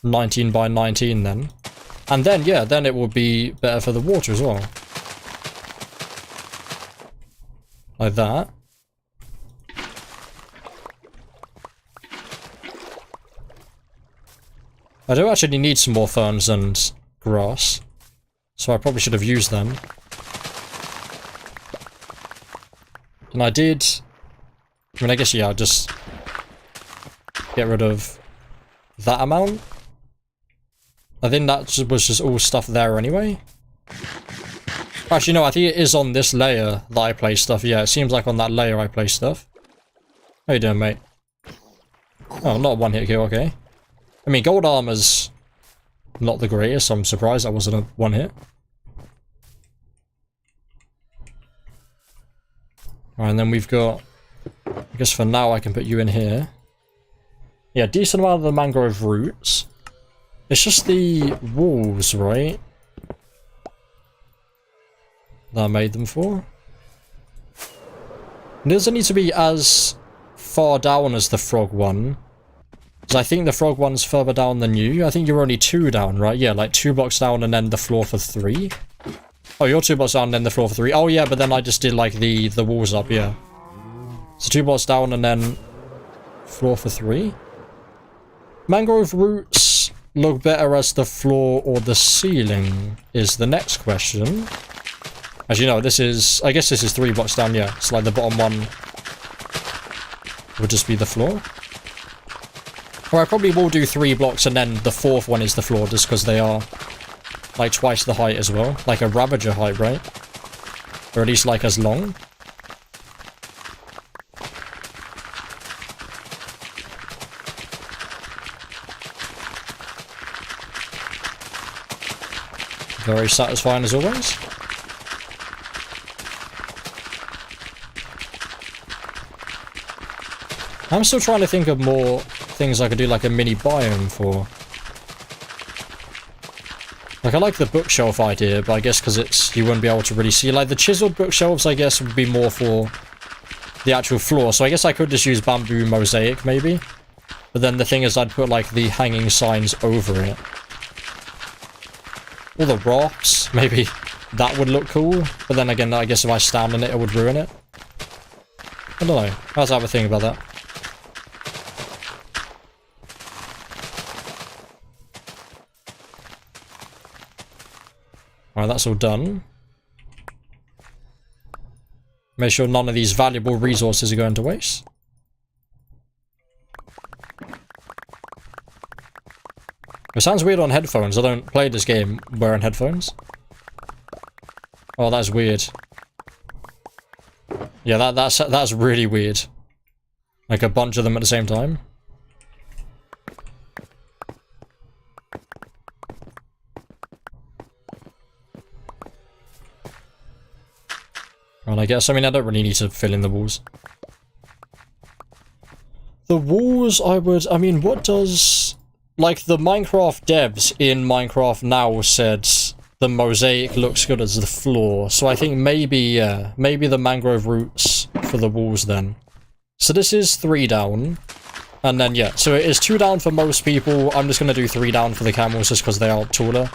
19 by 19 then. And then, yeah, then it will be better for the water as well. Like that. I do actually need some more ferns and grass. So I probably should have used them. And I did... I mean, I guess, yeah, I'll just get rid of that amount. I think that was just all stuff there anyway. Actually, no, I think it is on this layer that I place stuff. Yeah, it seems like on that layer I place stuff. How you doing, mate? Oh, not a one-hit kill, okay. I mean, gold armor's not the greatest, so I'm surprised that wasn't a one-hit. Alright, and then we've got... I guess for now I can put you in here. Yeah, decent amount of the mangrove roots. It's just the walls, right? That I made them for. It doesn't need to be as far down as the frog one. Because I think the frog one's further down than you. I think you're only 2 down, right? Yeah, like 2 blocks down and then the floor for 3. Oh, you're 2 blocks down and then the floor for 3. Oh yeah, but then I just did like the walls up, yeah. So 2 blocks down and then floor for 3. Mangrove roots look better as the floor or the ceiling is the next question. As you know, this is... I guess this is 3 blocks down, yeah. So like the bottom one would just be the floor. Or I probably will do 3 blocks and then the 4th one is the floor just because they are like twice the height as well. Like a Ravager height, right? Or at least like as long. Very satisfying as always. I'm still trying to think of more things I could do like a mini biome for. Like I like the bookshelf idea, but I guess because it's you wouldn't be able to really see. Like the chiseled bookshelves I guess would be more for the actual floor. So I guess I could just use bamboo mosaic maybe. But then the thing is I'd put like the hanging signs over it. Or the rocks, maybe that would look cool. But then again, I guess if I stand on it, it would ruin it. I don't know. I was have a think about that. Alright, that's all done. Make sure none of these valuable resources are going to waste. It sounds weird on headphones. I don't play this game wearing headphones. Oh, that's weird. Yeah, that's really weird. Like a bunch of them at the same time. Well, I guess, I mean, I don't really need to fill in the walls. The walls, I mean, what does... Like, the Minecraft devs in Minecraft Now said the mosaic looks good as the floor. So I think maybe, yeah, maybe the mangrove roots for the walls then. So this is 3 down. And then, yeah, so it is 2 down for most people. I'm just going to do 3 down for the camels just because they are taller.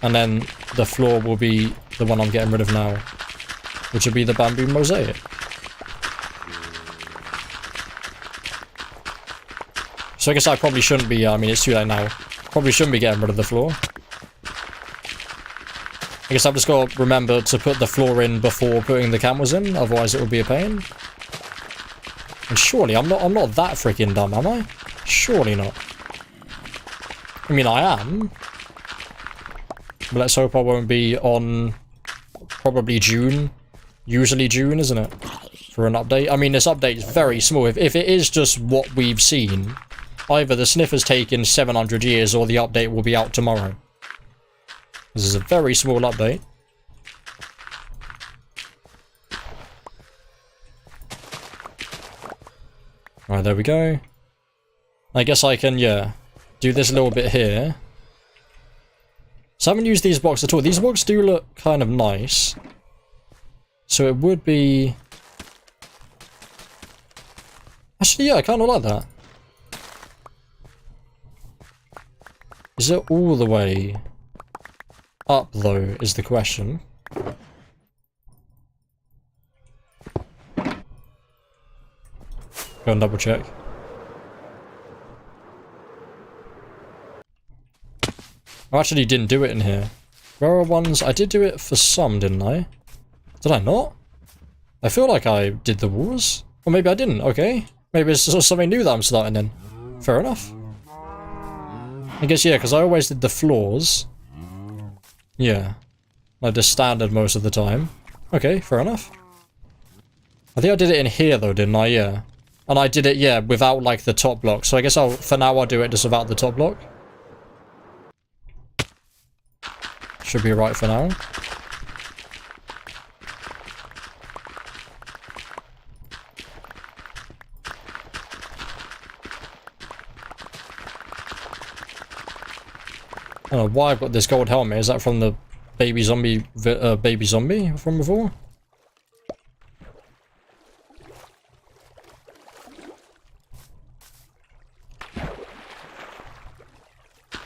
And then the floor will be the one I'm getting rid of now, which will be the bamboo mosaic. So I guess I probably shouldn't be, I mean, it's too late now. Probably shouldn't be getting rid of the floor. I guess I've just got to remember to put the floor in before putting the camels in, otherwise it will be a pain. And surely, I'm not that freaking dumb, am I? Surely not. I mean, I am. But let's hope I won't be on probably June. Usually June, isn't it? For an update. I mean, this update is very small. If it is just what we've seen, either the sniffer's taken 700 years or the update will be out tomorrow. This is a very small update. Alright, there we go. I guess I can, yeah, do this little bit here. So I haven't used these blocks at all. These blocks do look kind of nice. So it would be... Actually, yeah, I kind of like that. Is it all the way up, though, is the question. Go and double check. I actually didn't do it in here. Where are ones? I did do it for some, didn't I? Did I not? I feel like I did the walls. Or maybe I didn't, okay. Maybe it's something new that I'm starting in. Fair enough. I guess, yeah, because I always did the floors. Yeah. Like the standard most of the time. Okay, fair enough. I think I did it in here though, didn't I? Yeah. And I did it, yeah, without like the top block. So I guess for now I'll do it just without the top block. Should be right for now. I don't know why I've got this gold helmet. Is that from the baby zombie from before?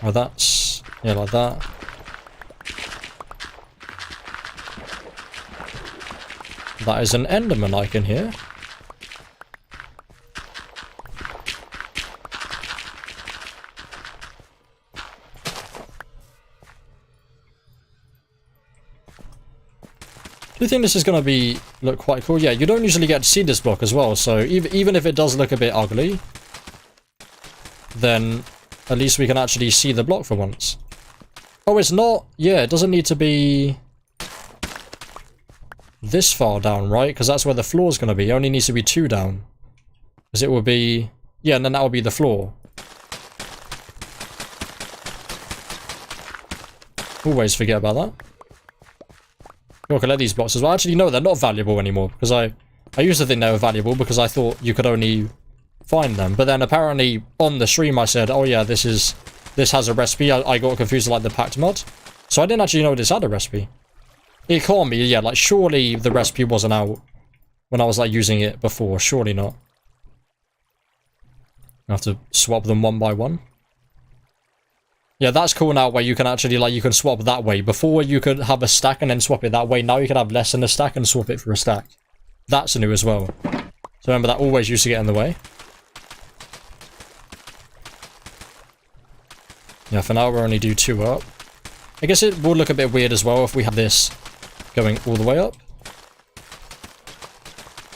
Oh, that's... yeah, like that. That is an Enderman I can hear. Do you think this is going to look quite cool? Yeah, you don't usually get to see this block as well, so even if it does look a bit ugly, then at least we can actually see the block for once. Oh, it's not... yeah, it doesn't need to be this far down, right? Because that's where the floor is going to be. It only needs to be 2 down. Because it will be... yeah, and then that will be the floor. Always forget about that. Oh, collect these blocks as well. Actually, no, they're not valuable anymore. Because I used to think they were valuable because I thought you could only find them. But then apparently on the stream I said, oh yeah, this has a recipe. I got confused with like the packed mod. So I didn't actually know this had a recipe. It can't be, yeah, like surely the recipe wasn't out when I was like using it before. Surely not. I have to swap them one by one. Yeah, that's cool now where you can actually, like, you can swap that way. Before you could have a stack and then swap it that way. Now you can have less than a stack and swap it for a stack. That's new as well. So remember, that always used to get in the way. Yeah, for now we'll only do 2 up. I guess it will look a bit weird as well if we have this going all the way up.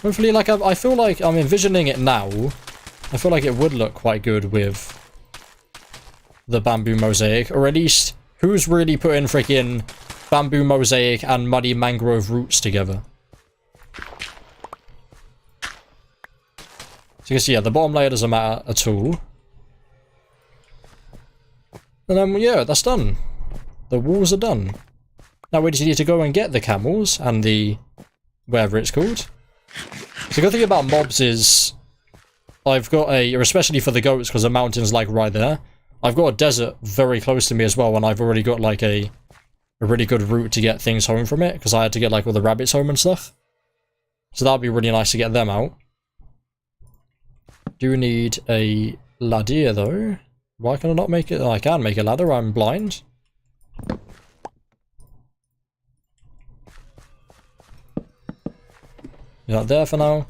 Hopefully, like, I feel like I'm envisioning it now. I feel like it would look quite good with the bamboo mosaic, or at least who's really putting freaking bamboo mosaic and muddy mangrove roots together. So you can see, yeah, the bottom layer doesn't matter at all. And then, yeah, that's done. The walls are done. Now we just need to go and get the camels and the... whatever it's called. So the good thing about mobs is I've got or especially for the goats, because the mountain's like right there, I've got a desert very close to me as well, and I've already got like a really good route to get things home from it, because I had to get like all the rabbits home and stuff. So that'd be really nice to get them out. Do need a ladder though. Why can I not make it? Oh, I can make a ladder, I'm blind. Not there for now.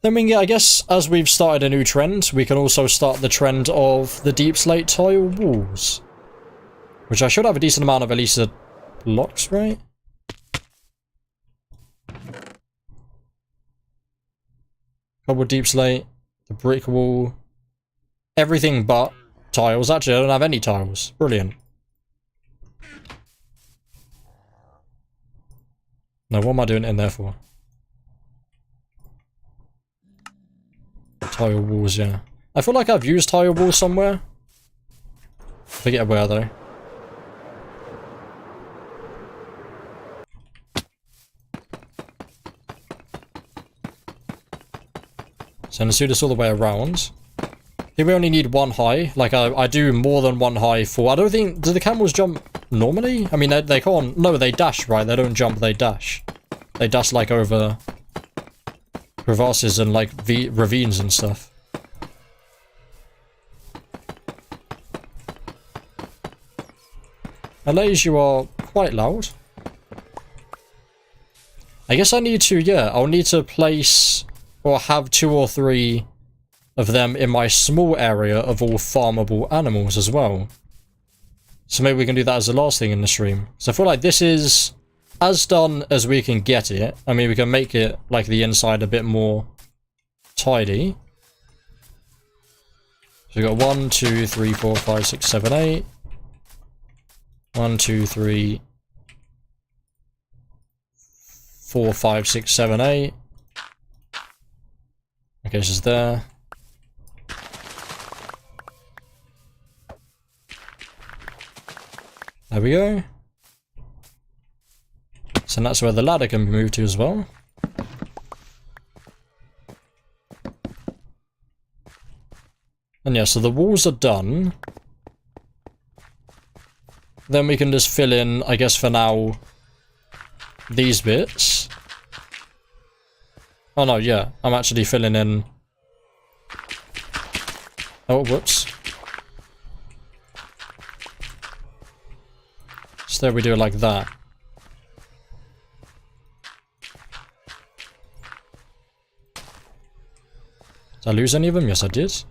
Then we can get, I guess, as we've started a new trend, we can also start the trend of the deep slate tile walls. Which I should have a decent amount of at least blocks, right? Couple deep slate, the brick wall, everything but tiles. Actually, I don't have any tiles. Brilliant. No, what am I doing it in there for? Tile walls, yeah. I feel like I've used tile walls somewhere. Forget where though. So let's do this all the way around. I think we only need one high. Like I do more than one high for. I don't think. Do the camels jump normally? I mean, they can't. No, they dash, right? They don't jump. They dash. They dash like over crevasses and like ravines and stuff. Allays, you are quite loud. I guess I need to, yeah, I'll need to place or have 2 or 3 of them in my small area of all farmable animals as well. So maybe we can do that as the last thing in the stream. So I feel like this is as done as we can get it. I mean, we can make it like the inside a bit more tidy. So we got 1, 2, 3, 4, 5, 6, 7, 8. 1, 2, 3, 4, 5, 6, 7, 8. Okay, this is there. There we go. So that's where the ladder can be moved to as well. And yeah, so the walls are done. Then we can just fill in, I guess for now, these bits. Oh no, yeah, I'm actually filling in... Oh, whoops. So there we do it like that. Did I lose any of them? Yes, I did.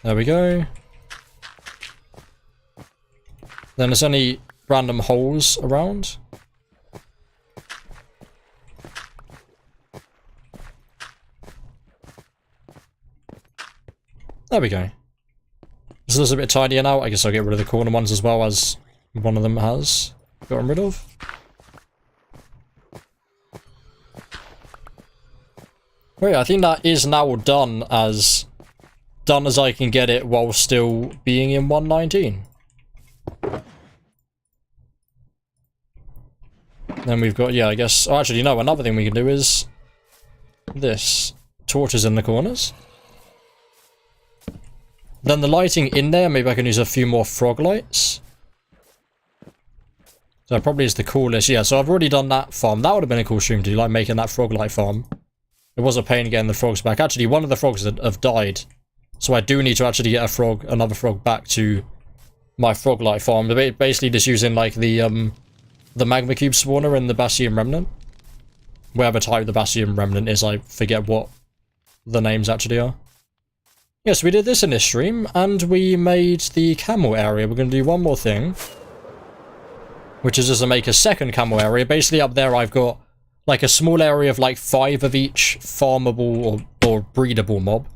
There we go. Then there's any random holes around. There we go. This is a bit tidier now. I guess I'll get rid of the corner ones as well, as one of them has gotten rid of. Wait, I think that is now done as I can get it while still being in 119. Then we've got, yeah, I guess, oh, actually, no, another thing we can do is this. Torches in the corners. Then the lighting in there, maybe I can use a few more frog lights. So that probably is the coolest. Yeah, so I've already done that farm. That would have been a cool stream to do, like making that frog light farm. It was a pain getting the frogs back. Actually, one of the frogs have died. So I do need to actually get another frog back to my frog light farm. Basically just using like the magma cube spawner and the Bastian remnant. Whatever type the Bastian remnant is, I forget what the names actually are. Yes, we did this in this stream, and we made the camel area. We're going to do one more thing, which is just to make a second camel area. Basically up there I've got like a small area of like 5 of each farmable or breedable mob.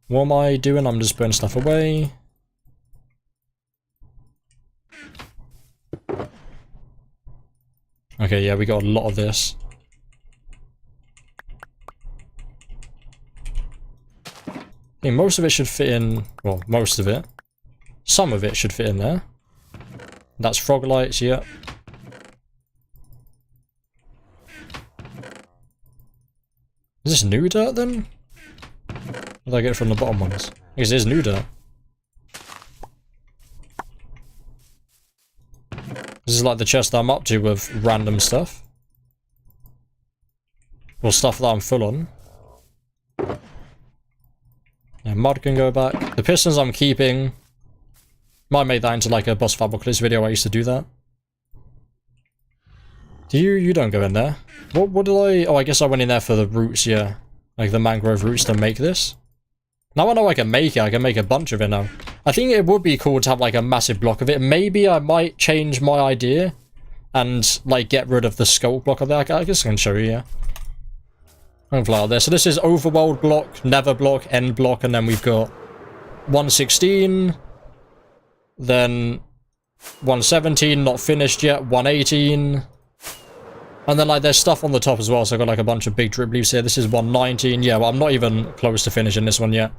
What am I doing? I'm just putting stuff away. Okay, yeah, we got a lot of this. I think most of it should fit in, well, most of it. Some of it should fit in there. That's frog lights, yeah. Is this new dirt then? Or did I get it from the bottom ones? I guess it is new dirt. This is like the chest that I'm up to with random stuff. Or stuff that I'm full on. Yeah, mud can go back. The pistons I'm keeping. Might make that into like a boss Fatwod video. I used to do that. You don't go in there. What did I... Oh, I guess I went in there for the roots, yeah. Like the mangrove roots to make this. Now I know I can make it. I can make a bunch of it now. I think it would be cool to have like a massive block of it. Maybe I might change my idea and like get rid of the skull block of that. I guess I can show you, yeah. I'm fly out there. So this is overworld block, nether block, end block, and then we've got 116, then 117, not finished yet, 118, and then like there's stuff on the top as well, so I've got like a bunch of big drip leaves here. This is 119, yeah, well I'm not even close to finishing this one yet.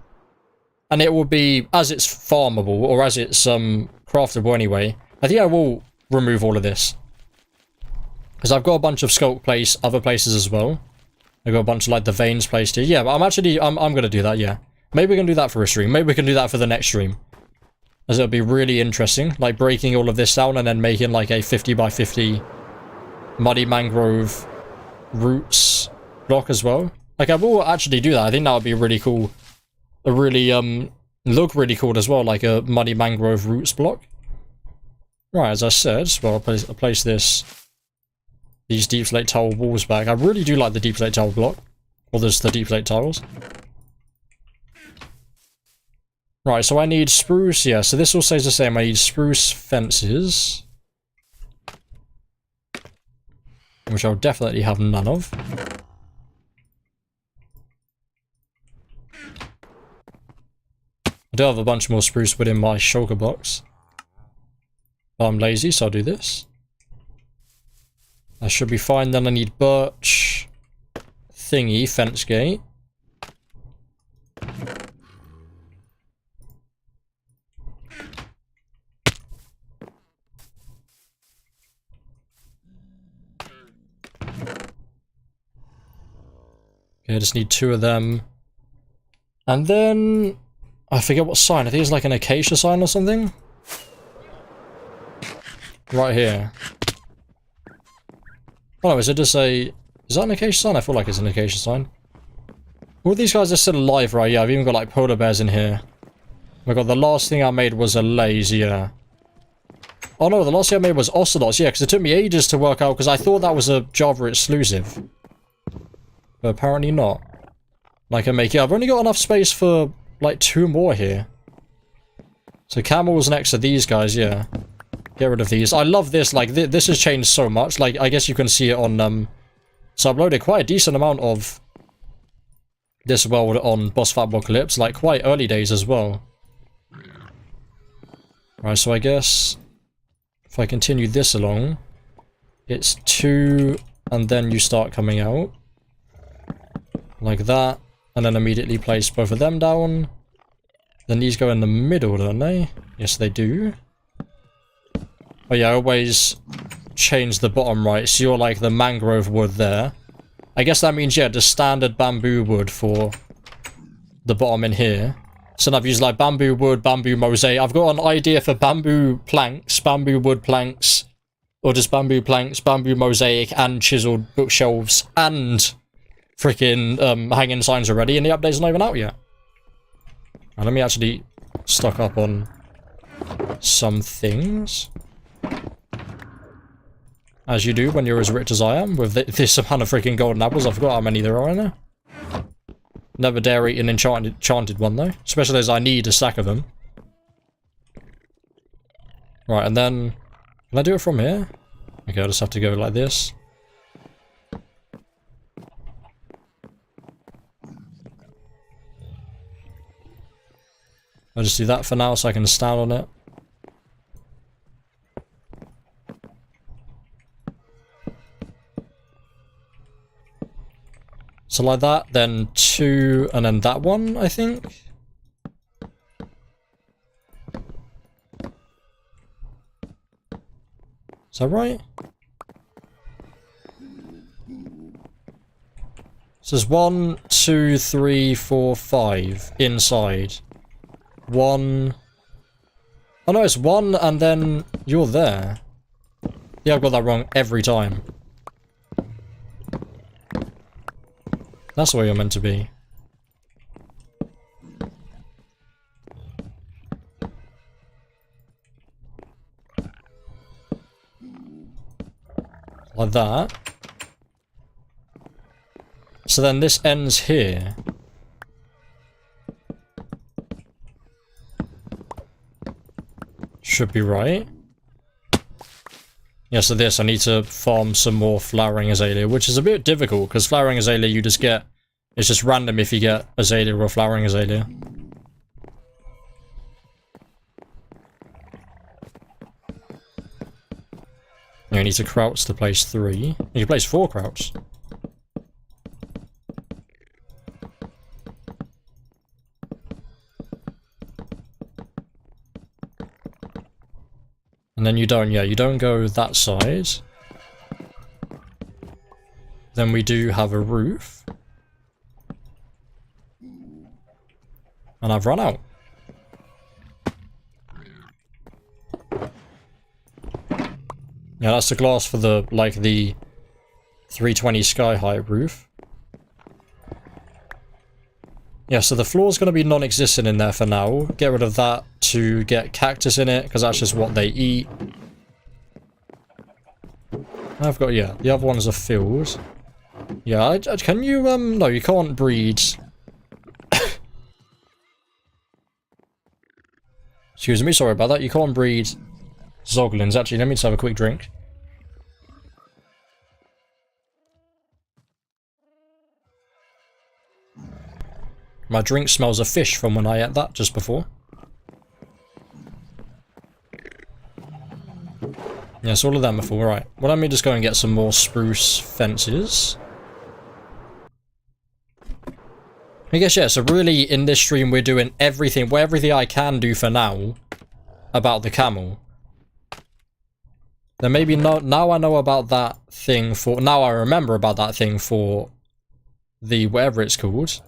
And it will be, as it's farmable, or as it's craftable anyway, I think I will remove all of this. Because I've got a bunch of sculpt place, other places as well. I've got a bunch of like the veins placed here. Yeah, but I'm going to do that, yeah. Maybe we can do that for a stream. Maybe we can do that for the next stream. As it'll be really interesting. Like breaking all of this down and then making like a 50 by 50 muddy mangrove roots block as well. Like I will actually do that. I think that would be really cool. A really, look really cool as well. Like a muddy mangrove roots block. Right, as I said, well, I'll place these deep slate tile walls back. I really do like the deep slate tile block. Or there's the deep slate tiles. Right, so I need spruce, yeah, so this all stays the same. I need spruce fences. Which I'll definitely have none of. I do have a bunch more spruce wood in my shulker box. But I'm lazy, so I'll do this. That should be fine. Then I need birch thingy, fence gate. Okay, I just need 2 of them. And then I forget what sign. I think it's like an acacia sign or something. Right here. Oh no, is it just a... Is that an acacia sign? I feel like it's an acacia sign. All these guys are still alive, right? Yeah, I've even got like polar bears in here. Oh my god, the last thing I made was a laser. Oh no, the last thing I made was ocelots. Yeah, because it took me ages to work out because I thought that was a Java exclusive. But apparently not. I can make it. I've only got enough space for like 2 more here. So camels next to these guys, yeah. Get rid of these. I love this. Like, this has changed so much. Like, I guess you can see it on, so I uploaded quite a decent amount of this world on Boss Fatwod clips. Like, quite early days as well. Right, so I guess if I continue this along, it's 2, and then you start coming out. Like that. And then immediately place both of them down. Then these go in the middle, don't they? Yes, they do. Oh yeah, I always change the bottom right, so you're like the mangrove wood there. I guess that means, yeah, the standard bamboo wood for the bottom in here. So I've used like bamboo wood, bamboo mosaic. I've got an idea for bamboo planks, bamboo wood planks, or just bamboo planks, bamboo mosaic, and chiseled bookshelves, and freaking hanging signs already, and the update's not even out yet. Now, let me actually stock up on some things. As you do when you're as rich as I am, with this amount of freaking golden apples. I forgot how many there are in there. Never dare eat an enchanted one though, especially as I need a stack of them. Right, and then can I do it from here? Okay, I just have to go like this. I'll just do that for now so I can stand on it. So like that, then 2, and then that one, I think. Is that right? So there's 1, 2, 3, 4, 5 inside. 1. Oh no, it's 1 and then you're there. Yeah, I've got that wrong every time. That's where you're meant to be. Like that. So then this ends here. Should be right. Yeah, so this, I need to farm some more flowering azalea, which is a bit difficult, because flowering azalea you just get, it's just random if you get azalea or flowering azalea. You need to crouch to place 3. You can place 4 crouch. And then you don't, yeah, you don't go that side. Then we do have a roof. And I've run out. Yeah, that's the glass for the, like, the 320 sky height roof. Yeah, so the floor's going to be non-existent in there for now. Get rid of that to get cactus in it, because that's just what they eat. I've got, yeah, the other ones are filled. Yeah, can you, no, you can't breed. Excuse me, sorry about that. You can't breed zoglins. Actually, let me just have a quick drink. My drink smells of fish from when I ate that just before. Yes, all of them are full. Right. Well, let me just go and get some more spruce fences. I guess, yeah, so really in this stream we're doing everything I can do for now about the camel. Then maybe now I know about that thing for, now I remember about that thing for the, whatever it's called.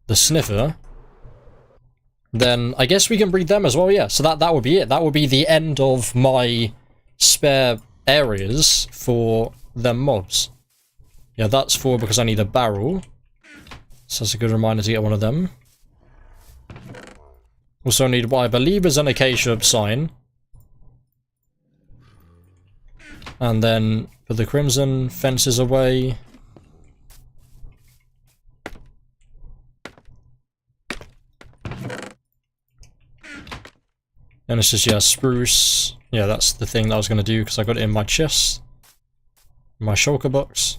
The sniffer. Then I guess we can breed them as well, yeah. So that would be it. That would be the end of my spare areas for them mobs. Yeah, that's 4 because I need a barrel. So that's a good reminder to get one of them. Also need what I believe is an acacia sign. And then put the crimson fences away. And it's just, yeah, spruce. Yeah, that's the thing that I was going to do because I got it in my chest. My shulker box.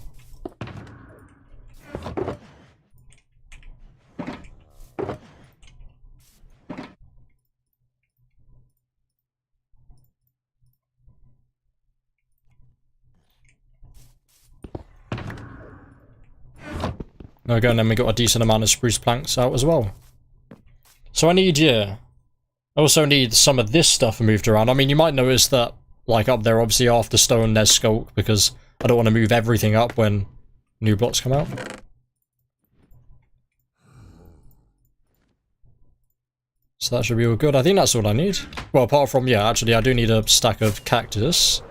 Okay, and then we got a decent amount of spruce planks out as well. So I need, yeah. I also need some of this stuff moved around. I mean, you might notice that, like, up there, obviously, after stone, there's skulk, because I don't want to move everything up when new blocks come out. So that should be all good. I think that's all I need. Well, apart from, yeah, actually, I do need a stack of cactus.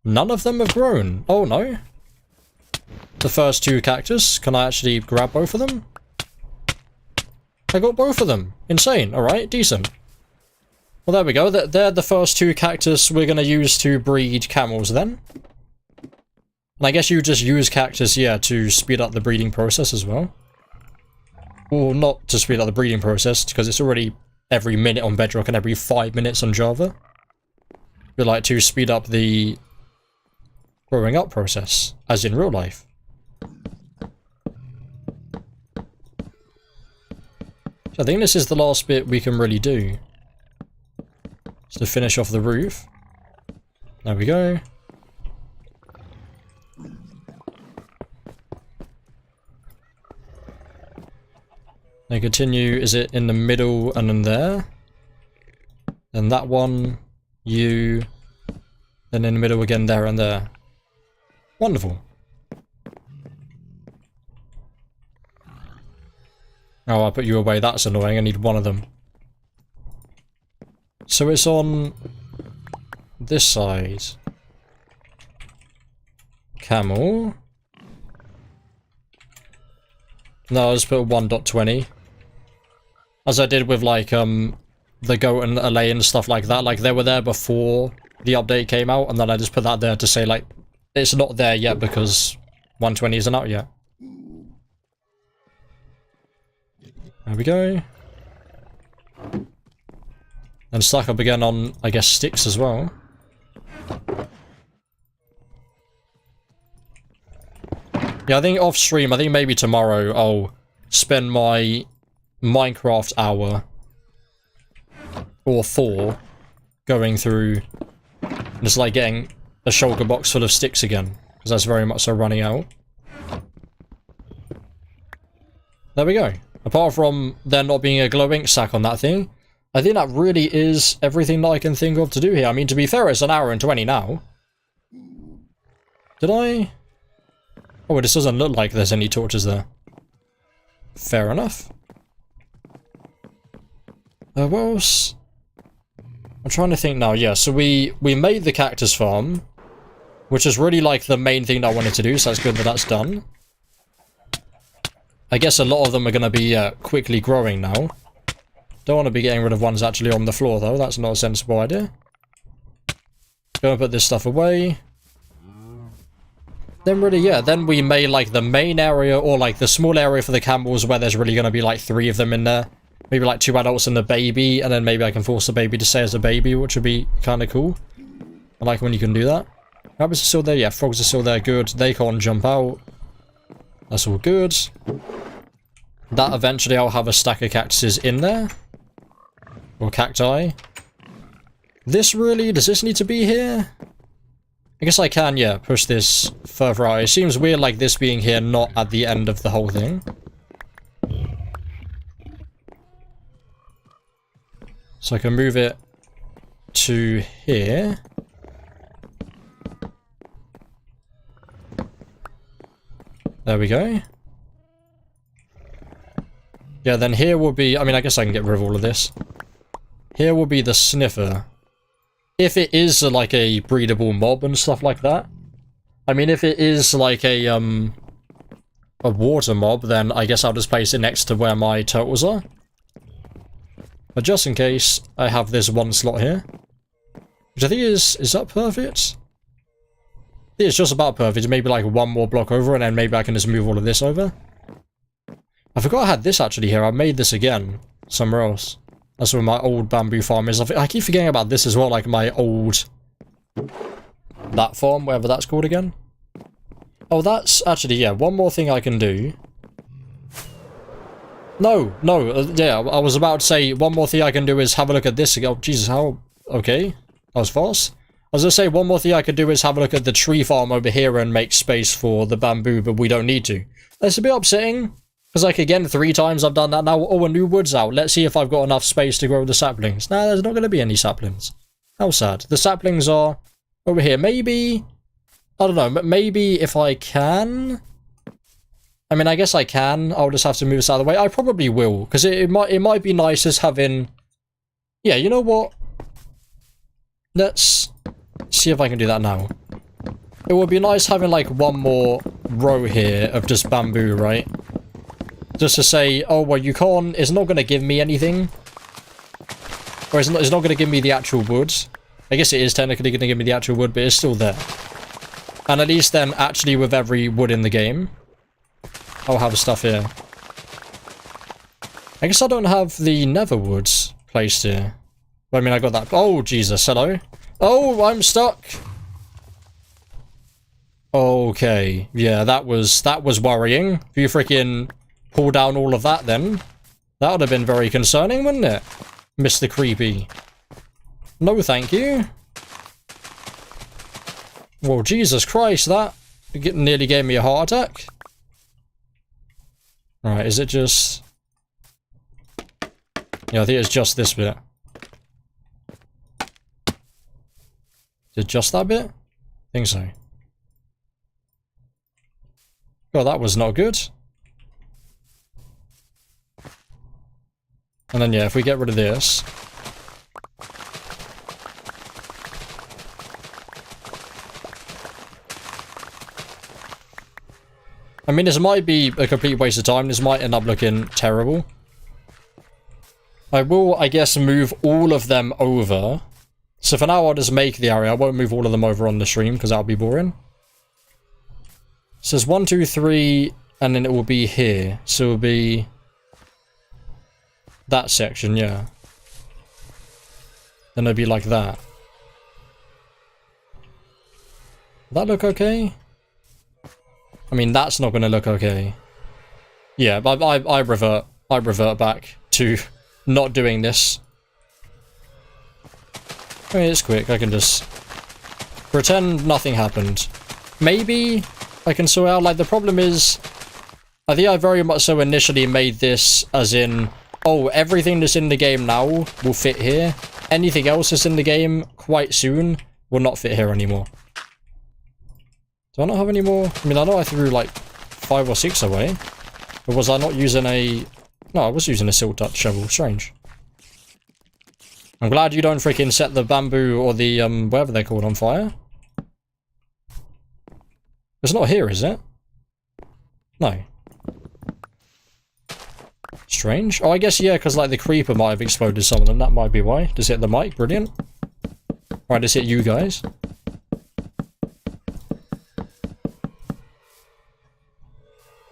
None of them have grown. Oh, no. The first 2 cactus. Can I actually grab both of them? I got both of them. Insane. Alright, decent. Well, there we go. They're the first 2 cactus we're going to use to breed camels then. And I guess you just use cactus, yeah, to speed up the breeding process as well. Well, not to speed up the breeding process, because it's already every minute on Bedrock and every 5 minutes on Java. But like to speed up the growing up process, as in real life. So I think this is the last bit we can really do. Just to finish off the roof. There we go. Then continue, is it in the middle and then there? Then that one, you, then in the middle again there and there. Wonderful. Oh, I put you away. That's annoying. I need one of them. So it's on this side. Camel. No, I'll just put 1.20. As I did with like the goat and LA and stuff like that. Like they were there before the update came out, and then I just put that there to say like it's not there yet because 120 isn't out yet. There we go. And stack up again on, I guess, sticks as well. Yeah, I think off stream, I think maybe tomorrow I'll spend my Minecraft hour or 4 going through just like getting a shulker box full of sticks again, because that's very much so running out. There we go. Apart from there not being a glow ink sack on that thing, I think that really is everything that I can think of to do here. I mean, to be fair, it's an hour and 20 now. Did I? Oh, this doesn't look like there's any torches there. Fair enough. What else? I'm trying to think now. Yeah, so we made the cactus farm, which is really like the main thing that I wanted to do, so that's good that that's done. I guess a lot of them are going to be quickly growing now. Don't want to be getting rid of ones actually on the floor, though. That's not a sensible idea. Gonna put this stuff away. Then really, yeah, then we made like the main area or like the small area for the camels where there's really going to be like 3 of them in there. Maybe like 2 adults and the baby, and then maybe I can force the baby to stay as a baby, which would be kind of cool. I like when you can do that. Rabbits are still there, yeah, frogs are still there, good. They can't jump out. That's all good. That eventually I'll have a stack of cactuses in there. Or cacti. This really, does this need to be here? I guess I can, yeah, push this further out. It seems weird like this being here, not at the end of the whole thing. So I can move it to here. There we go. Yeah, then here will be... I mean, I guess I can get rid of all of this. Here will be the sniffer. If it is like a breedable mob and stuff like that. I mean, if it is like a water mob, then I guess I'll just place it next to where my turtles are. But just in case, I have this one slot here. Which I think is that perfect? I think it's just about perfect. Maybe like one more block over, and then maybe I can just move all of this over. I forgot I had this actually here. I made this again somewhere else. That's where my old bamboo farm is. I keep forgetting about this as well, like my old... that farm, whatever that's called again. Oh, that's actually, yeah, one more thing I can do. No, yeah, I was about to say one more thing I can do is have a look at this again. Oh, Jesus, how... okay, that was fast. I was going to say one more thing I could do is have a look at the tree farm over here and make space for the bamboo, but we don't need to. That's a bit upsetting. Because, like, again, 3 times I've done that now. Oh, a new wood's out. Let's see if I've got enough space to grow the saplings. Nah, there's not going to be any saplings. How sad. The saplings are over here. Maybe... I don't know. Maybe if I can... I mean, I guess I can. I'll just have to move this out of the way. I probably will. Because it might be nice as having... yeah, you know what? Let's see if I can do that now. It would be nice having, like, one more row here of just bamboo, right? Just to say, oh, well, you can't... it's not going to give me anything. Or it's not going to give me the actual wood. I guess it is technically going to give me the actual wood, but it's still there. And at least then, actually, with every wood in the game, I'll have stuff here. I guess I don't have the nether woods placed here. But, I mean, I got that... oh, Jesus, hello. Oh, I'm stuck. Okay. Yeah, that was worrying. If you freaking... pull down all of that then. That would have been very concerning, wouldn't it? Mr. Creepy. No, thank you. Well, Jesus Christ, that nearly gave me a heart attack. Right, is it just... yeah, I think it's just this bit. Is it just that bit? I think so. Oh, that was not good. And then, yeah, if we get rid of this... I mean, this might be a complete waste of time. This might end up looking terrible. I will, I guess, move all of them over. So for now, I'll just make the area. I won't move all of them over on the stream because that'll be boring. So there's 1, 2, 3, and then it will be here. So it will be that section, yeah. Then it'll be like that. Will that look okay? I mean, that's not going to look okay. Yeah, but I revert back to not doing this. I mean, it's quick. I can just pretend nothing happened. Maybe I can sort out, like, the problem is, I think I very much so initially made this as in, oh, everything that's in the game now will fit here. Anything else that's in the game quite soon will not fit here anymore. Do I not have any more? I mean, I know I threw like 5 or 6 away. But was I not using a... No, I was using a silk touch shovel. Strange. I'm glad you don't freaking set the bamboo or the, whatever they're called on fire. It's not here, is it? No. Strange. Oh, I guess, yeah, because like the creeper might have exploded some of them. That might be why. Just hit the mic. Brilliant. Right, just hit you guys.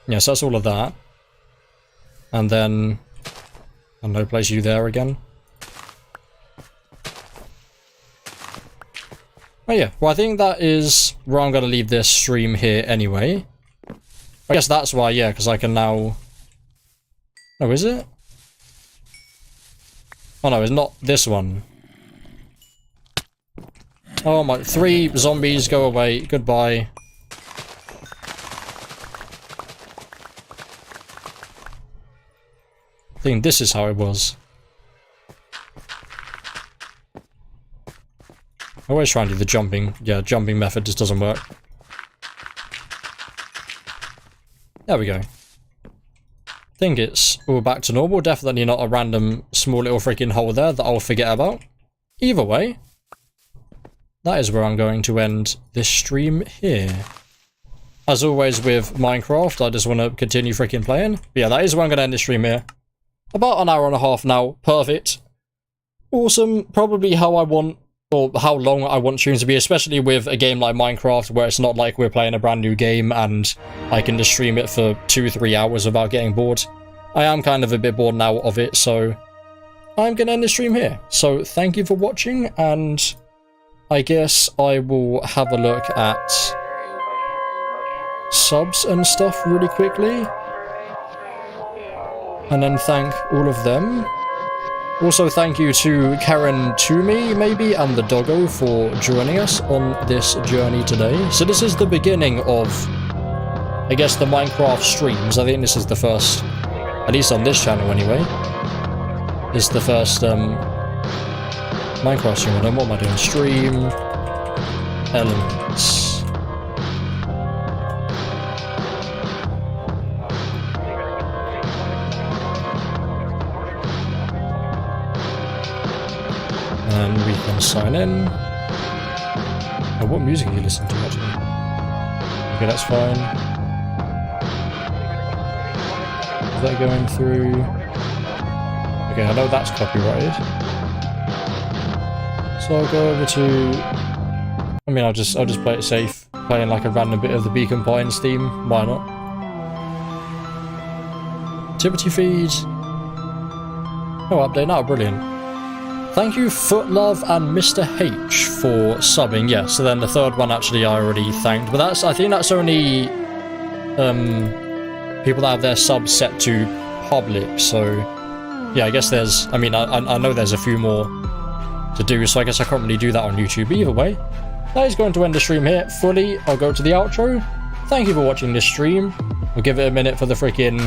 Yes, that's all of that. And then... I'll no place you there again. Oh yeah, well I think that is where I'm going to leave this stream here anyway. I guess that's why, yeah, because I can now... Oh, is it? Oh no, it's not this one. Oh my, 3 zombies, go away, goodbye. I think this is how it was. I always try and do the jumping. Yeah, jumping method just doesn't work. There we go. I think it's all back to normal. Definitely not a random small little freaking hole there that I'll forget about. Either way, that is where I'm going to end this stream here. As always with Minecraft, I just want to continue freaking playing. But yeah, that is where I'm going to end this stream here. About an hour and a half now. Perfect. Awesome. Probably how I want, or how long I want streams to be, especially with a game like Minecraft, where it's not like we're playing a brand new game and I can just stream it for 2-3 hours without getting bored. I am kind of a bit bored now of it, so I'm going to end the stream here. So thank you for watching, and I guess I will have a look at subs and stuff really quickly. And then thank all of them. Also, thank you to Karen Toomey, maybe, and the doggo for joining us on this journey today. So this is the beginning of, I guess, the Minecraft streams. I think this is the first, at least on this channel anyway, is the first Minecraft stream. And then what am I doing? Stream elements. And we can sign in. Oh, what music are you listening to, actually? Okay, that's fine. Is that going through? Okay, I know that's copyrighted. So I'll go over to... I mean, I'll just play it safe. Playing like a random bit of the Beacon Pines theme. Why not? Activity feed. Oh, update now. Brilliant. Thank you, Footlove and Mr. H for subbing. Yeah, so then the third one actually I already thanked. But that's, I think that's only people that have their subs set to public. So yeah, I guess there's, I mean, I know there's a few more to do. So I guess I can't really do that on YouTube. Either way, that is going to end the stream here fully. I'll go to the outro. Thank you for watching this stream. We'll give it a minute for the freaking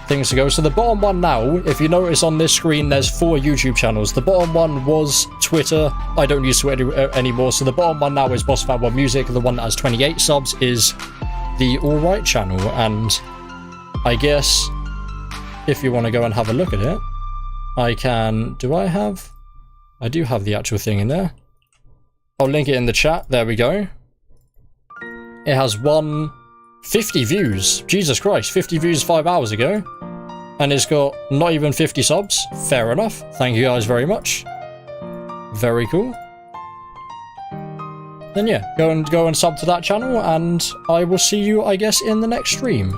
things to go. So the bottom one now, if you notice on this screen, there's 4 YouTube channels. The bottom one was Twitter. I don't use Twitter anymore, so the bottom one now is Boss Fatwod Music. The one that has 28 subs is the Alright channel, and I guess if you want to go and have a look at it, I can... I do have the actual thing in there. I'll link it in the chat. There we go. It has 1, 50 views. Jesus Christ, 50 views 5 hours ago. And it's got not even 50 subs. Fair enough. Thank you guys very much. Very cool. Then yeah, go and sub to that channel, and I will see you, I guess, in the next stream.